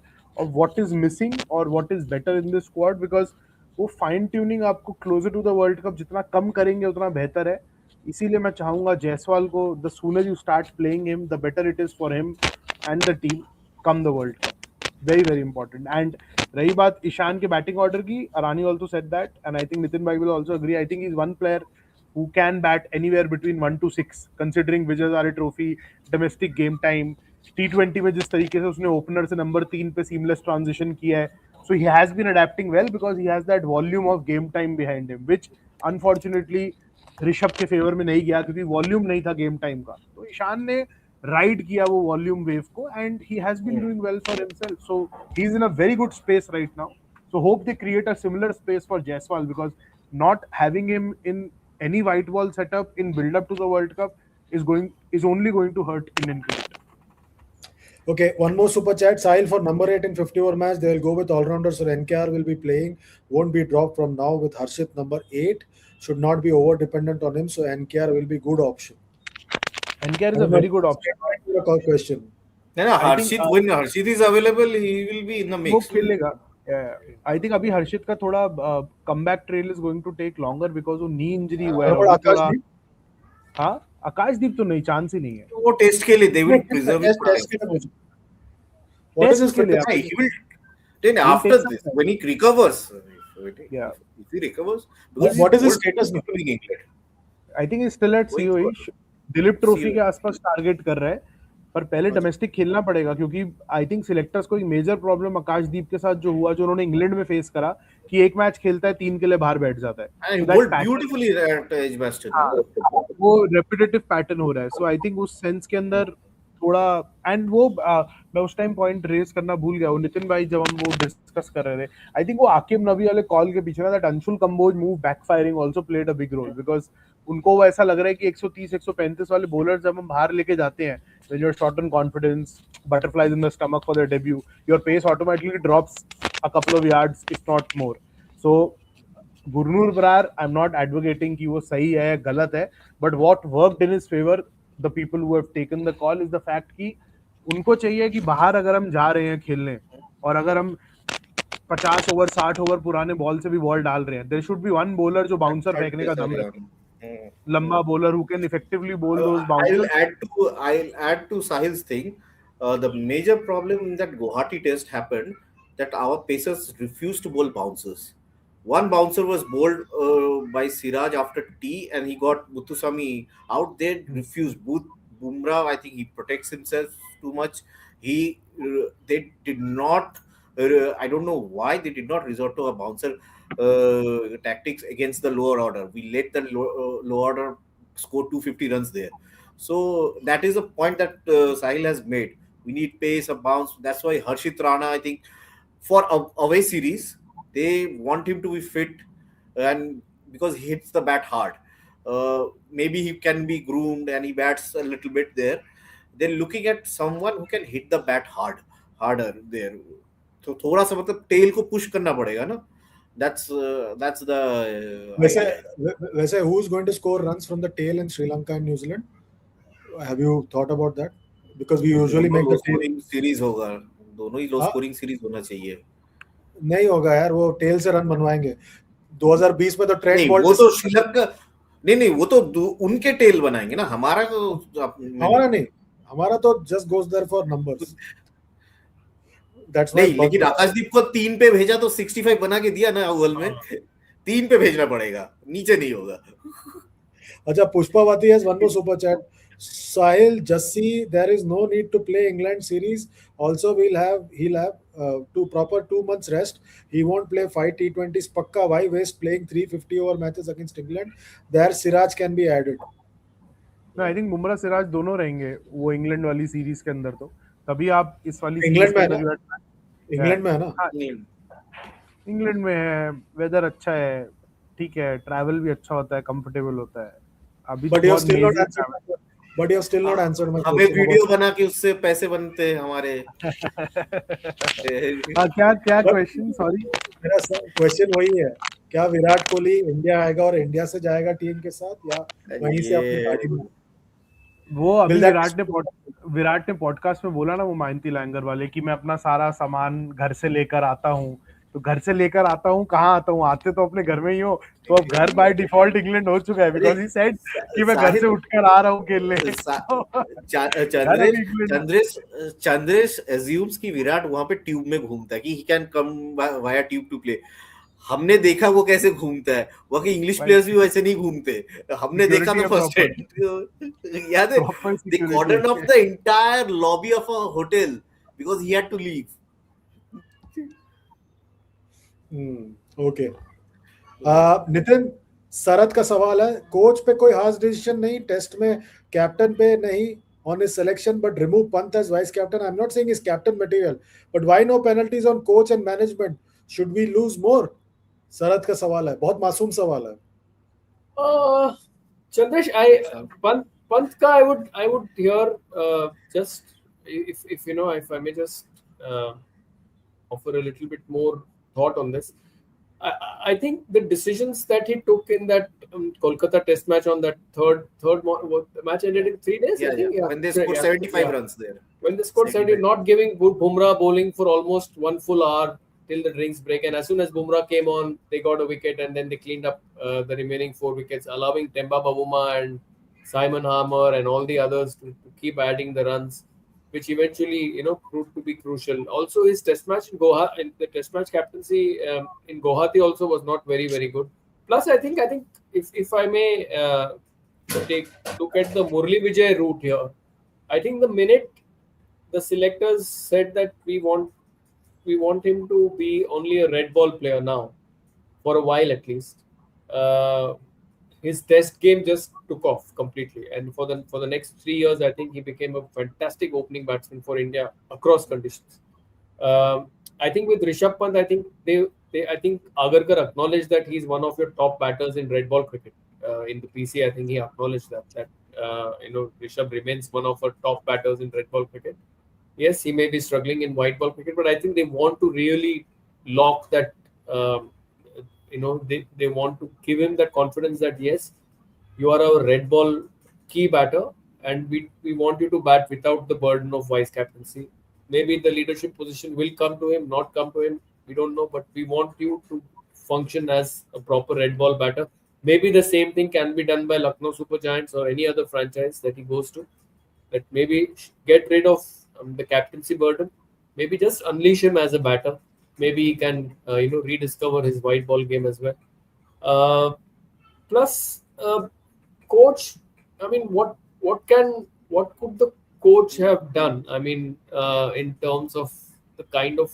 of what is missing or what is better in this squad because वो fine tuning आपको closer to the world cup जितना कम करेंगे उतना बेहतर है इसीलिए मैं चाहूंगा जायसवाल को the sooner you start playing him the better it is for him and the team come the world cup very very important and रही बात ईशान के बैटिंग ऑर्डर की Arani also said that and I think Nitin भाई will also agree I think is one player who can bat anywhere between 1 to 6 considering Vijay Hazare Trophy domestic game time T20 में जिस तरीके से उसने ओपनर से number 3 पे seamless transition किया है so he has been adapting well because he has that volume of game time behind him which unfortunately Rishabh के फेवर में नहीं गया क्योंकि वॉल्यूम नहीं था गेम टाइम का तो ईशान ने राइड किया वो वॉल्यूम वेव को and he has been doing well for himself so he is in a very good space right now so hope they create a similar space for Jaiswal because not having him in any white ball setup in build up to the World Cup is only going to hurt Indian cricket.
Okay, one more super chat. Sahil for number 8 in 50 over match. They will go with all-rounders. So NKR will be playing. Won't be dropped from now with Harshit number 8. Should not be over dependent on him. So NKR will be good option.
NKR is a very good option.
Question.
No,
I think,
Harshit, when Harshit is available, he will be in the
वो
mix.
खेलेगा आई think अभी हर्षित का थोड़ा comeback trail is going to take longer because वो knee injury हुआ है
What about Akashdeep?
हाँ आकाशदीप तो नहीं चांस ही नहीं है
वो टेस्ट के लिए they will preserve his
Test
potential.
के लिए What is his
Test के लिए
fitness?
He will then
He'll
after
take some
this
time.
when he recovers.
Yeah.
If he recovers,
What is his
old
status now?
people in England.
I think still at
Going
COE
for
Dilip trophy
COE.
के आसपास target कर रहा है पर पहले domestic खेलना पड़ेगा, क्योंकि आई थिंक सिलेक्टर्स को एक मेजर प्रॉब्लम आकाशदीप के साथ जो हुआ, जो उन्होंने इंग्लैंड में फेस करा, कि एक मैच खेलता है 3 के लिए बाहर बैठ जाता है,
And
तो
he
that
bowled
pattern,
beautifully at Edgbaston.
हाँ, वो रेपिटेटिव पैटर्न हो रहा है. सो आई थिंक उस सेंस के अंदर थोड़ा, एंड वो मैं उस टाइम पॉइंट रेज करना भूल गया, वो नितिन भाई जब हम वो डिस्कस कर रहे थे, आई थिंक वो आकिब नबी वाले कॉल के पीछे ना that Anshul Kamboj move backfiring also played a big role, because उनको वो ऐसा लग रहा है कि 130 135 वाले बॉलर जब हम बाहर लेके जाते हैं, when you're short on confidence, butterflies in the stomach for their debut, your pace automatically drops a couple of yards, if not more. So Gurnoor Brar, I am not advocating कि वो सही है या गलत है, but what worked in his favour, the people who have taken the call, is the fact कि उनको चाहिए कि बाहर अगर हम जा रहे हैं खेलने, और अगर हम 50 ओवर 60 ओवर पुराने बॉल से भी बॉल डाल रहे हैं, there should be one bowler जो बाउंसर फेंकने का दम रखे, लंबा बॉलर हु कैन इफेक्टिवली बोल दोस bouncers.
I'll add to Sahil's thing. The major problem in that Guwahati test happened that our pacers refused to bowl bouncers. One bouncer was bowled by Siraj after T, and he got Muthuswamy out there. Refused. Bumrah, I think he protects himself too much. They did not. I don't know why they did not resort to a bouncer tactics against the lower order. We let the lower order score 250 runs there. So that is a point that Sahil has made. We need pace, a bounce. That's why Harshit Rana, I think, for away series, they want him to be fit, and because he hits the bat hard. Maybe he can be groomed and he bats a little bit there. They're looking at someone who can hit the bat harder there. तो थोड़ा सा मतलब tell को push करना पड़ेगा ना. That's the
वैसे who is going to score runs from the tail in Sri Lanka and New Zealand? Have you thought about that? Because we usually make the
scoring series होगा, दोनों ही low scoring series होना चाहिए.
नहीं होगा यार, वो tell से run बनवाएंगे. 2020 में तो ट्रेंट बोल्ट,
वो तो श्रीलंका नहीं वो तो उनके टेल बनाएंगे ना, हमारा तो
हमारा नहीं, हमारा तो just goes there for numbers.
नहीं, लेकिन आकाशदीप को 3 पे भेजा तो 65 बना के दिया ना ओवल में. 3 पे भेजना पड़ेगा, नीचे नहीं होगा.
अच्छा, Pushpavati has one more super chat. Sahil Jassi, there is no need to play England series. Also, he'll have proper 2 months rest. He won't play 5 T20s. Pakka, why waste playing 350 over matches against England? There Siraj can be added.
I think Bumrah Siraj दोनों रहेंगे वो England वाली series के अंदर, तो तभी आप इस वाली
इंग्लैंड में है ना.
इंग्लैंड में है, वेदर अच्छा है, ठीक है, ट्रैवल भी अच्छा होता है, कंफर्टेबल होता है. अभी
But you have still not answered my question.
हमें वीडियो बना के उससे पैसे बनते हैं हमारे.
क्या क्वेश्चन, सॉरी.
मेरा क्वेश्चन वही है, क्या विराट कोहली इंडिया आएगा और इंडिया से जाएगा टीम के साथ, या वहीं से अपनी गाड़ी में?
वो अभी विराट ने पॉडकास्ट में बोला ना, वो मायंती लैंगर वाले, कि मैं अपना सारा सामान घर से लेकर आता हूँ. तो घर से लेकर आता हूँ, कहाँ आता हूँ, आते तो अपने घर में ही हो. तो अब घर बाय डिफॉल्ट इंग्लैंड हो चुका है, बिकॉज ही सेड कि मैं घर से उठकर आ रहा हूँ खेलने.
चंद्रेश assumes कि विराट वहां पे ट्यूब में घूमता है, कि he can come via tube to play. हमने देखा वो कैसे घूमता है. वो कि इंग्लिश प्लेयर्स भी वैसे नहीं घूमते. हमने देखा था फर्स्ट हेड, याद है, they cordoned off the entire lobby of a hotel because he had to leave.
Okay. Nitin, Sharad का सवाल है, कोच पे कोई हार्श डिसीजन नहीं, टेस्ट में कैप्टन पे नहीं on his selection, but remove Pant as vice captain. I'm not saying he's captain material, but why no penalties on coach and management? Should we lose more? शरद का सवाल है, बहुत मासूम सवाल है.
Chandresh, Pant ka I would hear just if you know, if I may just offer a little bit more thought on this. I think the decisions that he took in that Kolkata Test match on that third match ended in 3 days.
Yeah. When they scored 75 runs there.
When they scored 70, not giving Bumrah bowling for almost 1 full hour till the drinks break, and as soon as Bumrah came on, they got a wicket, and then they cleaned up the remaining 4 wickets, allowing Temba Bavuma and Simon Harmer and all the others to keep adding the runs, which eventually proved to be crucial. Also, his test match in the test match captaincy in Guwahati also was not very, very good. Plus, I think if I may look at the Murli Vijay route here, I think the minute the selectors said that we want him to be only a red ball player now, for a while at least. Uh, his test game just took off completely, and for the next 3 years, I think he became a fantastic opening batsman for India across conditions. Um, I think with Rishabh Pant, I think I think Agarkar acknowledged that he's one of your top batters in red ball cricket. In the PC, I think he acknowledged that Rishabh remains one of our top batters in red ball cricket. Yes, he may be struggling in white ball cricket, but I think they want to really lock that. Um, they want to give him that confidence that yes, you are our red ball key batter, and we want you to bat without the burden of vice captaincy. Maybe the leadership position will come to him, not come to him. We don't know, but we want you to function as a proper red ball batter. Maybe the same thing can be done by Lucknow Super Giants or any other franchise that he goes to. That maybe get rid of the captaincy burden. Maybe just unleash him as a batter. Maybe he can rediscover his white ball game as well. Uh, Plus, coach. I mean, what could the coach have done? I mean, in terms of the kind of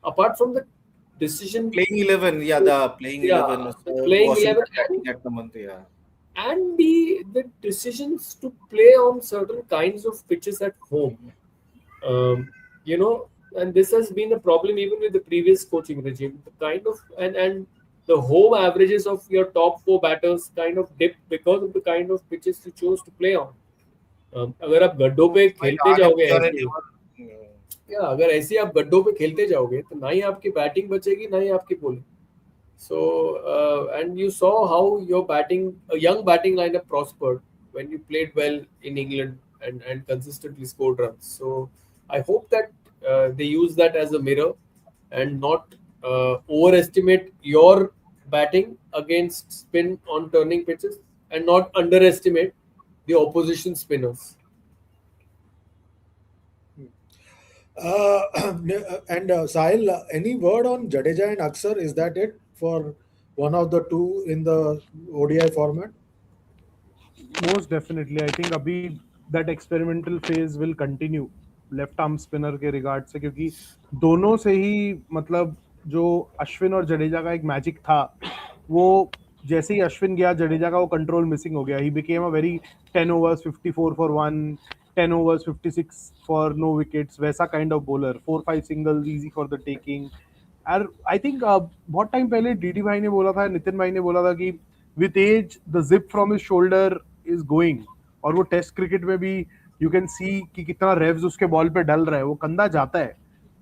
apart from the decision,
Playing 11, yeah, the playing
yeah,
11
the playing
Washington
11
batting at the month, yeah.
and the decisions to play on certain kinds of pitches at home. Um, you know, and this has been a problem even with the previous coaching regime. The kind of and the home averages of your top four batters kind of dipped because of the kind of pitches you chose to play on. अगर आप गड्ढों पे
Quite
खेलते जाओगे
unemployed
ऐसे ही, या अगर ऐसे ही आप गड्ढों पे खेलते जाओगे तो ना ही आपकी बैटिंग बचेगी ना ही आपकी bowling. So, and you saw how a young batting lineup prospered when you played well in England and consistently scored runs. So, I hope that they use that as a mirror and not overestimate your batting against spin on turning pitches and not underestimate the opposition spinners.
Uh, and Sahil, any word on Jadeja and Axar? Is that it for one of the two in the ODI format?
Most definitely I think अभी that experimental phase will continue left arm spinner के regard से, क्योंकि दोनों से ही मतलब जो अश्विन और जडेजा का एक मैजिक था, वो जैसे ही अश्विन गया जडेजा का वो कंट्रोल मिसिंग हो गया. He became a very 10 overs 54 for 1, 10 overs 56 for no wickets, वैसा kind of bowler. 4-5 singles easy for the taking. और आई थिंक बहुत टाइम पहले डीडी भाई ने बोला था, नितिन भाई ने बोला था कि with age the zip from his shoulder is going. और वो टेस्ट क्रिकेट में भी यू कैन सी कि कितना रेव्स उसके बॉल पे डल रहा है, वो कंधा जाता है.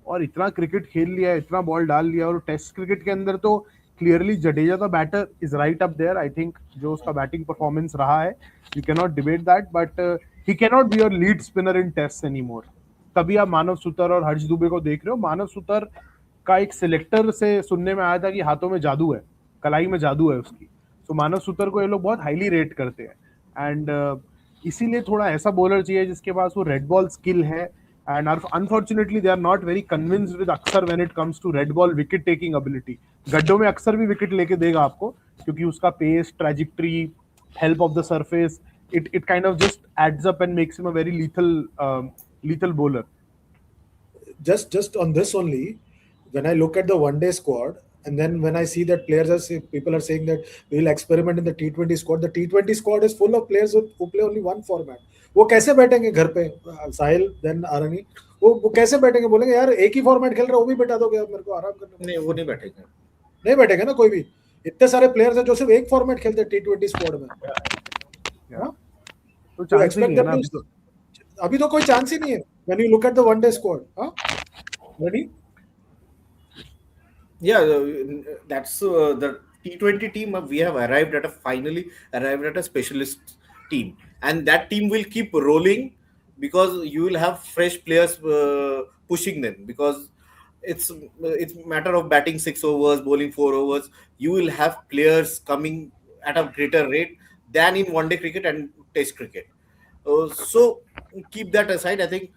और इतना क्रिकेट खेल लिया है, इतना बॉल डाल लिया, और टेस्ट क्रिकेट के अंदर तो clearly Jadeja the batter is right up there. I think जो उसका बैटिंग परफॉर्मेंस रहा है, you can not debate that, but he can not be your lead spinner in test any more. तभी आप मानव सुतर और हर्ष दुबे को देख रहे हो. मानव सुतर का एक सिलेक्टर से सुनने में आया था कि हाथों में जादू है, कलाई में जादू है उसकी. तो मानव सुतर को ये लोग बहुत हाईली रेट करते हैं. एंड इसीलिए थोड़ा ऐसा बॉलर चाहिए जिसके पास वो रेड बॉल स्किल है. And unfortunately they are not very convinced with Akshar when it comes to red ball wicket taking ability. गड्ढों में अक्सर भी विकेट लेके देगा आपको, क्योंकि उसका pace, trajectory, help of the surface, it kind of just adds up and makes him a very lethal bowler.
Just on this only, when I look at the one day squad, and then when I see that people are saying that we'll experiment in the T20 squad. The T20 squad is full of players who play only one format. वो कैसे बैठेंगे घर पे? साहिल, then आरनी, वो कैसे बैठेंगे? बोलेंगे यार एक ही फॉर्मेट खेल रहा है, वो भी बैठा दोगे आप मेरे को आराम करने?
नहीं, वो नहीं बैठेगा.
नहीं बैठेगा ना कोई भी. इतने सारे प्लेयर्स हैं जो सिर्फ एक फॉर्मेट खेलते हैं T20 स्क्वाड में.
तो चांस ही नहीं है ना अभी तो.
अभी तो कोई चांस ही नहीं है. When you look at the one day squad, ready?
Yeah, that's the T20 team. We have finally arrived at a specialist team, and that team will keep rolling because you will have fresh players pushing them, because it's matter of batting 6 overs, bowling 4 overs. You will have players coming at a greater rate than in one day cricket and test cricket. So keep that aside. I think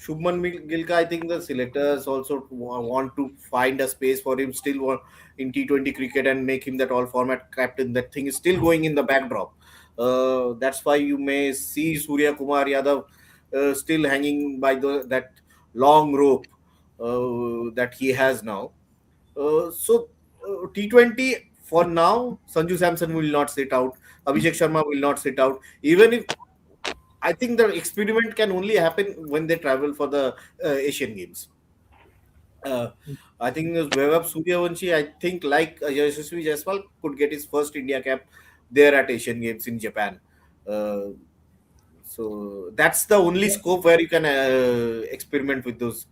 Shubman Gilka, I think the selectors also want to find a space for him still in T20 cricket and make him that all format captain. That thing is still going in the backdrop. That's why you may see Surya Kumar Yadav still hanging by that long rope that he has now. T20 for now, Sanju Samson will not sit out. Abhishek Sharma will not sit out. Even if I think the experiment can only happen when they travel for the Asian Games. Uh, I think Vaibhav Suryavanshi, I think like Yashasvi Jaiswal could get his first India cap there at Asian Games in Japan. Uh, so that's the only scope where you can experiment with those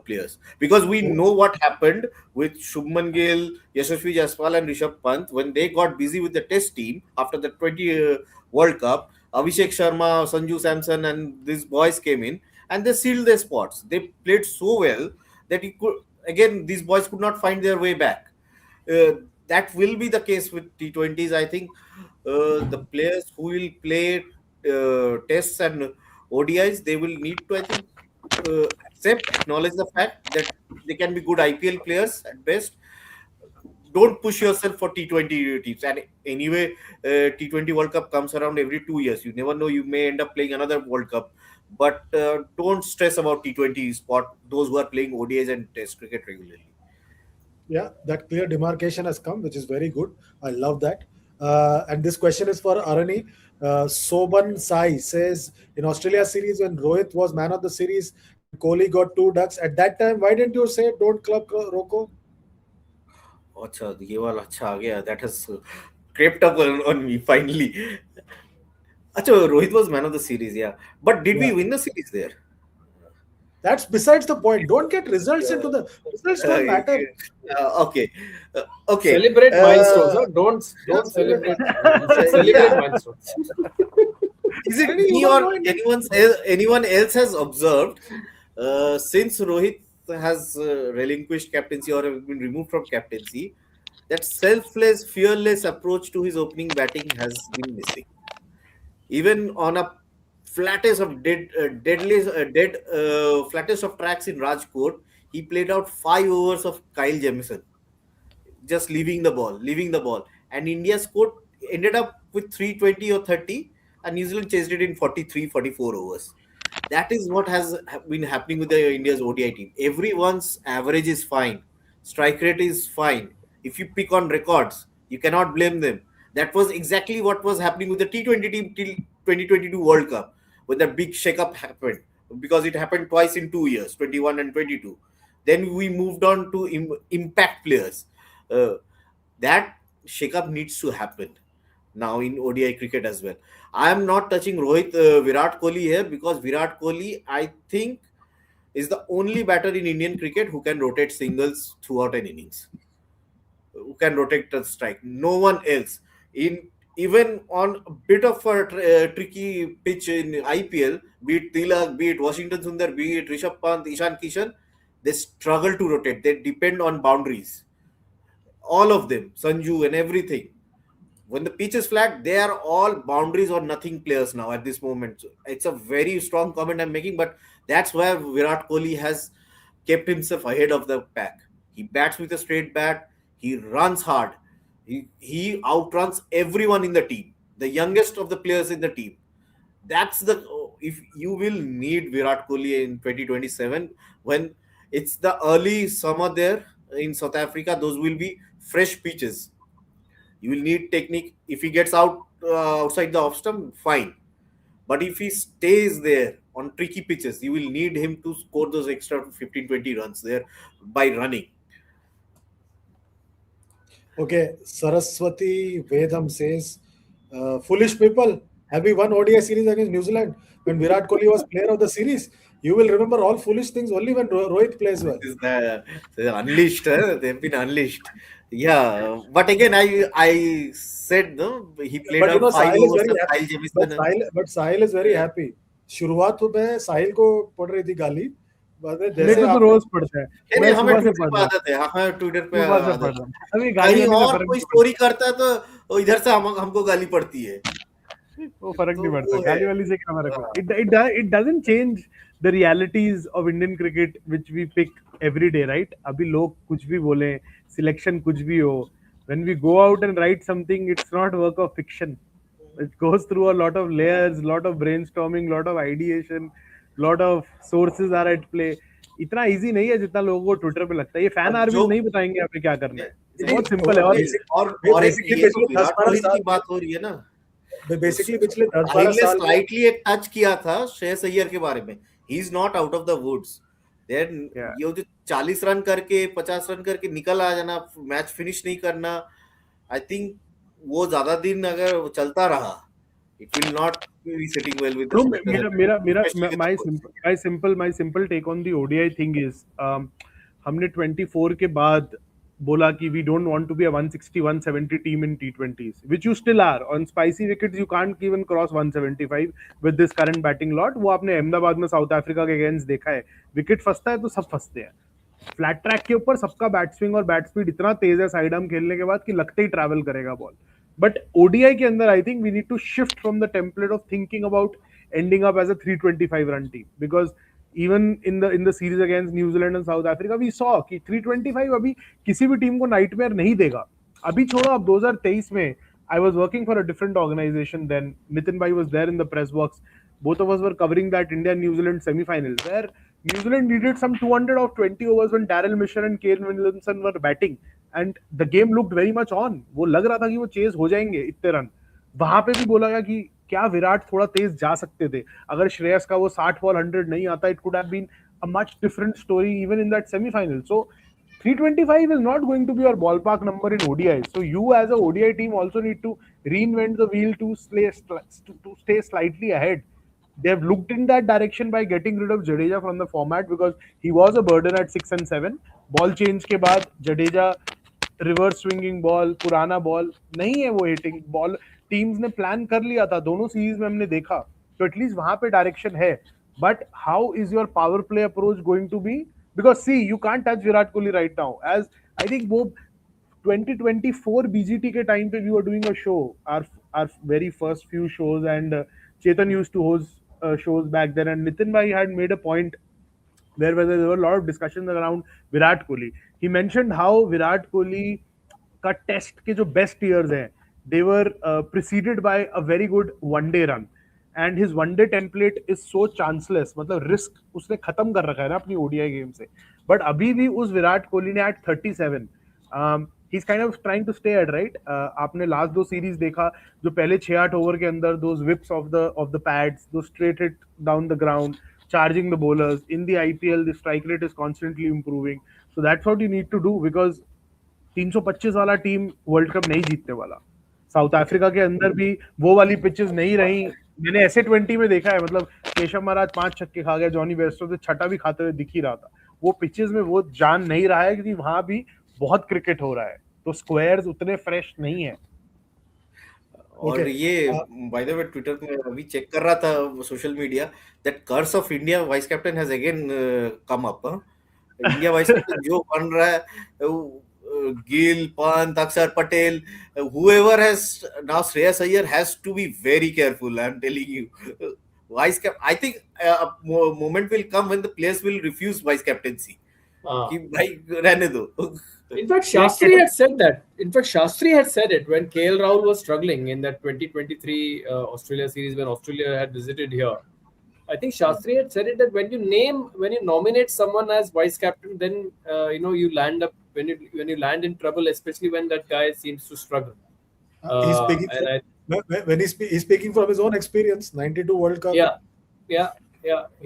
players, because we know what happened with Shubman Gill, Yashasvi Jaiswal, and Rishabh Pant when they got busy with the Test team after the 20 World Cup. Abhishek Sharma, Sanju Samson, and these boys came in and they sealed their spots. They played so well that you could again these boys could not find their way back. That will be the case with T20s. I think the players who will play tests and ODIs, they will need to, I think, acknowledge the fact that they can be good IPL players at best. Don't push yourself for T20 teams. And anyway, T20 World Cup comes around every 2 years. You never know, you may end up playing another World Cup. But don't stress about T20 spot, those who are playing ODIs and Test cricket regularly.
Yeah, that clear demarcation has come, which is very good. I love that. And this question is for Arani. Soban Sai says, in Australia series when Rohit was man of the series and Kohli got two ducks, at that time, why didn't you say don't club Roko?
अच्छा ये वाला अच्छा आ गया, that has crept up on me finally. अच्छा Rohit was man of the series, yeah, but did we
Yeah,
win the series there?
that's besides the point. Don't get results into the results
Uh,
don't matter.
okay, okay.
Celebrate milestones. Huh? Don't
Yeah, celebrate.
celebrate. You should celebrate
Yeah,
milestones.
is it
Really, you
me
don't
or
know Indian.
anyone else has observed since Rohit has relinquished captaincy or have been removed from captaincy, that selfless, fearless approach to his opening batting has been missing. Even on a flattest of flattest of tracks in Rajkot, he played out 5 overs of Kyle Jamieson, just leaving the ball. And India scored, ended up with 320 or 30, and New Zealand chased it in 43, 44 overs. That is what has been happening with the India's ODI team. Everyone's average is fine, strike rate is fine. If you pick on records, you cannot blame them. That was exactly what was happening with the T20 team till 2022 World Cup, when that big shake-up happened, because it happened twice in 2 years, 21 and 22. Then we moved on to impact players. Uh, that shake-up needs to happen now in ODI cricket as well. I am not touching Rohit Virat Kohli here, because Virat Kohli, I think, is the only batter in Indian cricket who can rotate singles throughout an innings, who can rotate the strike. No one else. In even on a bit of a tricky pitch in IPL, be it Tilak, be it Washington Sundar, be it Rishabh Pant, Ishan Kishan, they struggle to rotate. They depend on boundaries. All of them, Sanju and everything. When the pitch is flat, they are all boundaries or nothing players now at this moment. So it's a very strong comment I'm making, but that's where Virat Kohli has kept himself ahead of the pack. He bats with a straight bat, he runs hard, he outruns everyone in the team, the youngest of the players in the team. That's the, if you will need Virat Kohli in 2027, when it's the early summer there in South Africa, those will be fresh pitches. You will need technique. If he gets out outside the off stump, fine. But if he stays there on tricky pitches, you will need him to score those extra 15, 20 runs there by running.
Okay, Saraswati Vedam says, foolish people, have we won ODI series against New Zealand when Virat Kohli was player of the series? You will remember all foolish things only when Rohit plays
This
well.
is the unleashed. They've been unleashed. Yeah, but again, I said no. He played
But you
out
know,
five
Sahil is
overs
very
of
happy.
Kyle Jamieson.
But Sahil is very happy. शुरुआत में साहिल को पड़ रही थी गाली बाद में
मेरे
जैसे
को तो
आपने
रोज पड़ता है.
नहीं नहीं,
मैं
हमें
सुबह से
ट्विटर
पढ़
पे
रहा हूँ.
आदत है, हमें ट्विटर पे
सुबह से पढ़
आदत
रहा
है.
हूँ. अभी गाली
कहीं
वाली से
और
फर्क
कोई
नहीं पड़ता.
स्टोरी करता है तो इधर से हमको गाली पड़ती है.
वो फर्क
तो
नहीं पड़ता.
वो है.
गाली वाली से क्या फर्क
हाँ.
पड़ता. It doesn't change the realities of Indian cricket which we pick every day, right? अभी लोग कुछ भी बोले, selection कुछ भी हो, when we go out and write something, it's not work of fiction. It goes through a lot of layers, lot of brainstorming, lot of ideation. lot of sources are at play. इतना easy नहीं है जितना लोगों को Twitter पे लगता है. ये फैन
और
आर्मीज
जो
नहीं बताएंगे हमें क्या करना है.
नहीं,
बहुत सिंपल है. और
बेसिक
और एक
बेसिकली
ये तो
पिछले
विराट
10-12
कोहली की
साल
बात हो रही है ना.
बेसिकली पिछले 10-12
साहिल ने
साल में
स्लाइटली एक टच किया था श्रेयस अय्यर के बारे में. He is not out of the woods. Then
Yeah.
ये जो 40 रन करके 50 रन करके निकल आ जाना, मैच फिनिश नहीं करना, आई थिंक वो ज्यादा दिन अगर चलता रहा, it will not be sitting well with the
No,
selectors, specially with
my simple take on the ODI thing is, हमने 24 के बाद बोला कि we don't want to be a 160 170 team in T20s, which you still are. On spicy wickets you can't even cross 175 with this current batting lot. वो आपने अहमदाबाद में south Africa के against देखा है, विकेट फंसता है तो सब फंसते हैं. फ्लैट ट्रैक के ऊपर सबका बैट स्विंग और बैट स्पीड इतना तेज है साइड आर्म खेलने के बाद कि लगते ही ट्रैवल करेगा बॉल. बट ओडीआई के अंदर I think we need to shift from the template of thinking about ending up as a 325 run team, because even in the series against New Zealand and South Africa we saw कि 325 अभी किसी भी team को nightmare नहीं देगा. अभी छोड़ो, अब 2023 में I was working for a different organization then. Nitin bhai was there in the press box. Both of us were covering that India-New Zealand semi-finals where New Zealand needed some 200 of 20 overs when Daryl Mitchell and Kane Williamson were batting and the game looked very much on. वो लग रहा था कि वो chase हो जाएंगे इतने run. वहां पे भी बोला गया कि क्या विराट थोड़ा तेज जा सकते थे. अगर श्रेयस का वो 60 बॉल 100 नहीं आता, it could have been a much different story even in that semifinal. So 325 is not going to be your ballpark number in ODI. So you as a ODI team also need to reinvent the wheel to stay slightly ahead. They have looked in that direction by getting rid of Jadeja from the format because he was a burden at 6 and 7. Ball change के बाद Jadeja reverse swinging ball, पुराना ball नहीं है वो hitting ball. Teams ने plan कर लिया था, दोनों सीरीज में हमने देखा, तो एटलीस्ट वहां पे डायरेक्शन है. But how is your power play approach going to be? Because see you can't touch Virat Kohli right now. As I think वो 2024 बीजीटी के टाइम पे we were doing a show, our very first few shows, and Chetan used to host shows back then, and Nitin bhai had made a point where there were a lot of discussions around Virat Kohli. He mentioned how Virat Kohli का test के जो best years हैं, they were preceded by a very good one day run, and his one day template is so chanceless. मतलब risk उसने खत्म कर रखा है ना अपनी ओडीआई गेम से. बट अभी भी उस विराट कोहली ने eight 37 he's kind of trying to stay at, right? आपने लास्ट दो सीरीज देखा, जो पहले 6-8 ओवर के अंदर those whips of the pads, those straight hit down the ground, charging the bowlers. In the IPL the strike rate is constantly improving, so that's what you need to do, because 325 वाला team world cup नहीं जीतने वाला. South Africa के अंदर भी वो वाली pitches नहीं रही. मैंने ऐसे 20 में देखा है, मतलब केशव महाराज 5 छक्के खा गया, जॉनी बेस्टो से छठा भी खाते हुए दिख ही रहा था. वो पिचेस में वो जान नहीं रहा है क्योंकि वहां भी बहुत क्रिकेट हो रहा है, तो स्क्वायर्स उतने फ्रेश नहीं है.
और ये बाय द वे ट्विटर में अभी चेक कर रहा था social media, that curse of India vice captain has again come up. India vice captain जो बन रहा है, Gill, Pant, Axar Patel, whoever has now, Shreyas Iyer has to be very careful. I'm telling you, vice cap. I think a moment will come when the players will refuse vice captaincy. कि भाई रहने दो.
In fact, Shastri had said that. In fact, Shastri had said it when KL Rahul was struggling in that 2023 Australia series when Australia had visited here. I think Shastri had said it that when you nominate someone as vice captain, then you land up when you land in trouble, especially when that guy seems to struggle.
He's speaking from his own experience. 92 World Cup.
Yeah.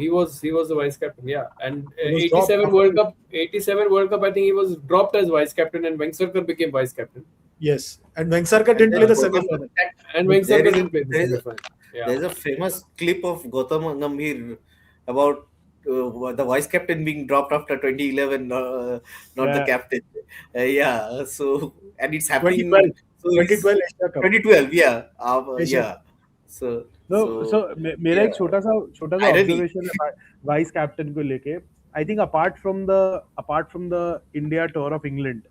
He was the vice captain. Yeah, and 87 World Cup. 87 World Cup. I think he was dropped as vice captain, and Vengsarkar became vice captain.
Yes, and Vengsarkar didn't play the semi-final.
And Vengsarkar didn't play the semi-final. Yeah.
There's a famous clip of Gautam Gambhir about the vice captain being dropped after 2011, not the captain. So, and it's happening
2012 Asia Cup.
2012, yeah.
So मेरा एक छोटा सा observation है vice captain को लेके. I think apart from the India tour of England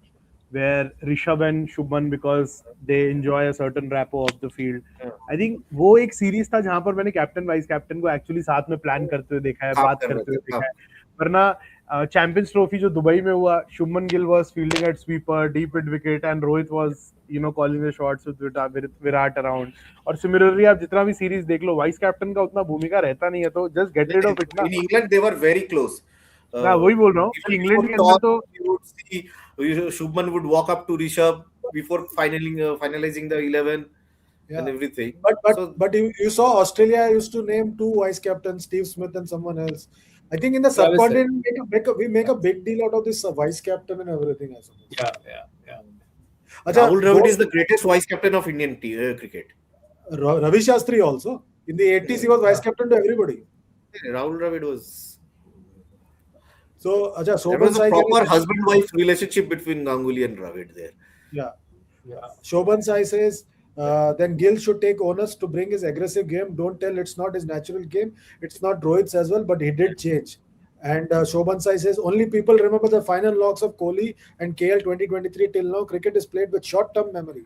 where Rishabh and Shubman, because they enjoy a certain rapport of the field. I think वो एक series था जहां पर मैंने कैप्टन वाइस कैप्टन को एक्चुअली साथ में प्लान करते हुए देखा है, बात करते हुए देखा है. वरना चैंपियंस ट्रॉफी जो दुबई में हुआ, Shubman Gill was fielding at sweeper deep mid wicket and Rohit was calling the shots with Virat around. और सिमिलरली आप जितना भी सीरीज देख लो, वाइस कैप्टन का उतना भूमिका रहता नहीं है, तो just get rid of it ना.
In England, they were very close.
ना वही बोल रहा हूँ
Even
कि इंग्लैंड
before
के अंदर
toss,
तो
you would see Shubman would walk up to Rishabh before finalizing the 11 and
Yeah.
everything.
But
So
you saw Australia used to name two vice captains, Steve Smith and someone else. I think in the
Travis
subcontinent we make a big deal out of this vice captain and everything. I suppose.
Yeah.
Acha,
Rahul Dravid is the greatest vice captain of Indian cricket.
Ravi Shastri also. In the 80s, he was vice captain to everybody.
Rahul Dravid was.
So, acha,
There
Shobhan
was a
Sai
proper husband-wife relationship between Ganguly and Dravid there.
Yeah.
Yeah.
Shobhan Sai says, then Gill should take onus to bring his aggressive game. Don't tell it's not his natural game. It's not Rohit's as well, but he did change. And Shobhan Sai says, only people remember the final knocks of Kohli and KL 2023 till now. Cricket is played with short-term memory.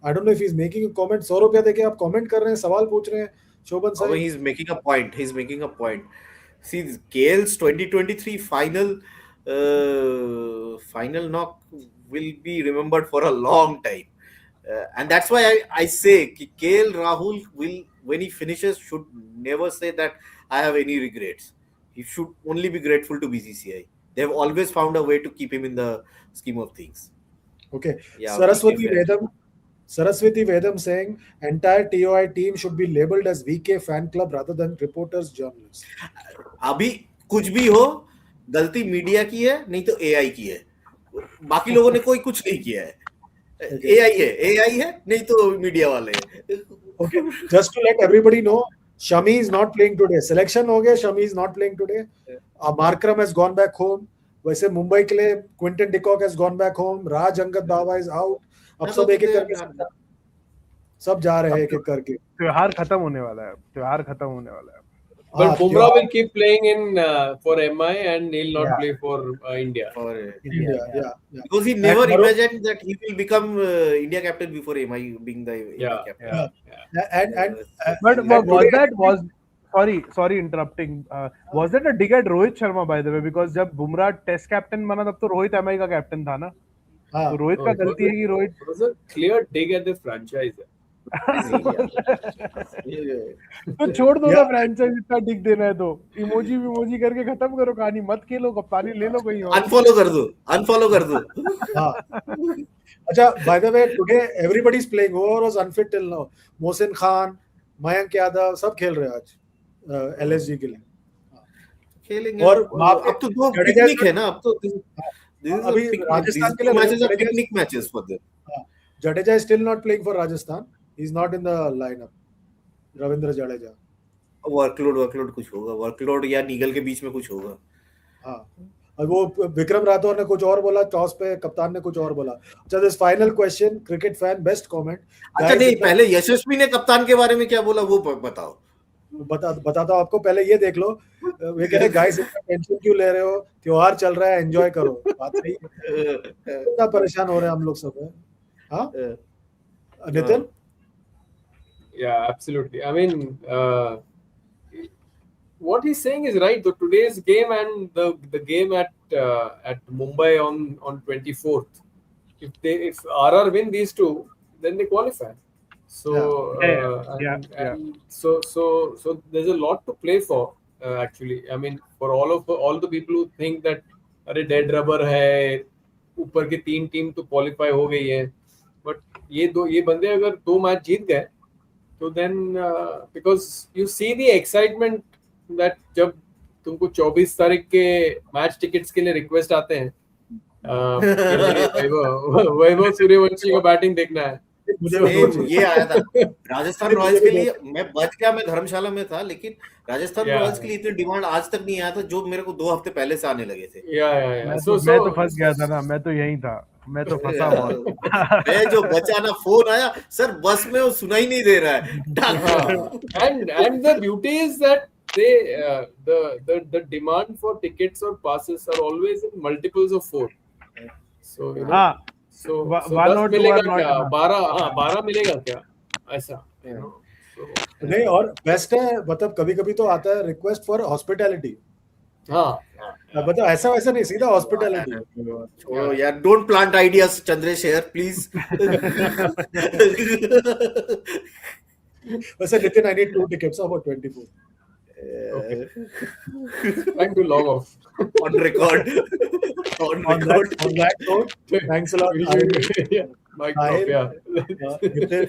I don't know if he's making a comment. 100 रुपया देके आप comment कर रहे हैं, सवाल पूछ रहे हैं, शोभन
Oh,
Sai.
he's making a point. He's making a point. See, KL's 2023 final knock will be remembered for a long time. And that's why I say KL Rahul will, when he finishes, should never say that I have any regrets. He should only be grateful to BCCI. They have always found a way to keep him in the scheme of things.
Okay.
Yeah,
Saraswati
VK fan.
Vedam saying entire TOI team should be labeled as VK fan club rather than reporters, journalists.
अभी कुछ भी हो, गलती media की है, नहीं तो AI की है. बाकी लोगों ने कोई कुछ नहीं किया है. एआई है, नहीं तो मीडिया वाले हैं.
Okay. Just to let everybody know, Shami is not playing today. Selection हो गया, Shami is not playing today. Markram has gone back home. वैसे मुंबई के लिए Quinton de Kock has gone back home. Raj Angad Baba is out. अब सब एक-एक करके सब जा रहे हैं एक-एक करके.
त्योहार खत्म होने वाला है.
But Bumrah will keep playing in for MI and he'll not play for India.
Yeah.
Because he never imagined that he will become India captain before MI being the India captain.
And
But sorry interrupting. Was that a dig at Rohit Sharma, by the way? Because जब Bumrah test captain बना तब तो Rohit MI का captain था ना. तो रोहित का गलती है कि Rohit.
It was a clear dig at the franchise.
तो छोड़ दो ना फ्रैंचाइज, इतना डिग देना है तो इमोजी करके खत्म करो कहानी, मत खेलो, कप्तानी ले लो कहीं और.
अनफॉलो कर दो.
अच्छा, by the way, today everybody is playing. Whoever was unfit till now, Mohsin Khan, Mayank Yadav सब खेल रहे हैं आज एलएसजी के लिए.
खेलेंगे.
और
अब तो दो पिकनिक है ना, अब तो
अभी राजस्थान के लिए
matches are picnic matches for them.
Jadeja is still not playing for Rajasthan. He's not in the lineup. Ravindra Jadeja.
Workload कुछ होगा, वर्कलोड या नीगल के बीच में कुछ होगा.
हाँ, और वो विक्रम राठौर ने कुछ और बोला, टॉस पे कप्तान ने कुछ और बोला. अच्छा, this final question, cricket fan best comment.
अच्छा नहीं, पहले यशस्वी ने कप्तान के बारे में क्या बोला वो बताओ.
बताता हूँ आपको, पहले ये देख लो. वे कह रहे गाइस इतना टेंशन क्यों ले रहे हो, त्योहार चल रहा है, एंजॉय करो. बात सही है, इतना परेशान हो रहे हैं हम लोग सब. हाँ Nitin.
Yeah, absolutely. I mean, what he's saying is right. The today's game and the game at Mumbai on 24th. If RR win these two, then they qualify. So so there's a lot to play for. Actually, I mean, for all the people who think that अरे dead rubber है, ऊपर की 3 team तो qualify हो गई है. But ये बंदे अगर 2 मैच जीत गए तो then because you see the excitement that जब तुमको 24 तारीख के मैच टिकट्स के लिए रिक्वेस्ट आते हैं, वैभव सूर्यवंशी का बैटिंग देखना है.
ये आया था राजस्थान रॉयल्स के लिए. मैं बच गया, मैं धर्मशाला में था, लेकिन राजस्थान रॉयल्स के लिए इतनी डिमांड आज तक नहीं आया था जो मेरे को 2 हफ्ते पहले से आने लगे थे.
मैं तो फंस गया था ना, मैं तो यहीं था, मैं तो फंसा बहुत.
मैं जो बचा ना, फोन आया, सर बस में वो सुना ही नहीं दे रहा है.
and the beauty is that the demand for tickets or passes are always in multiples of 4. So you know, so 10 मिलेगा क्या, 12 मिलेगा क्या, ऐसा.
नहीं, और बेस्ट है, मतलब कभी-कभी तो आता है रिक्वेस्ट फॉर हॉस्पिटैलिटी.
हाँ,
बताओ ऐसा वैसा नहीं, सीधा हॉस्पिटैलिटी.
छोड़ो यार, don't plant ideas Chandresh here please.
वैसे Nitin, I need 2 tickets for 24.
Okay. Time to log off.
On record. On record.
On that note, thanks a lot.
Yeah. Mic drop, yeah.
Nitin,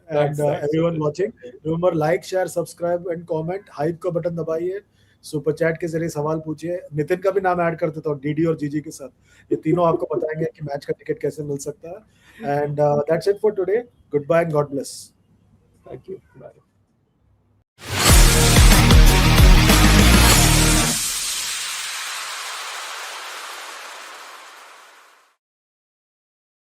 and
Thanks.
everyone watching. Remember, like, share, subscribe, and comment. Hype का button दबाइए. Super chat के जरिए सवाल पूछिए. नितिन का भी नाम add कर देता हूँ डीडी और जीजी के साथ. ये तीनों आपको बताएंगे कि मैच का टिकट कैसे मिल सकता है. And that's it for today. Goodbye and God bless.
Thank you. Bye.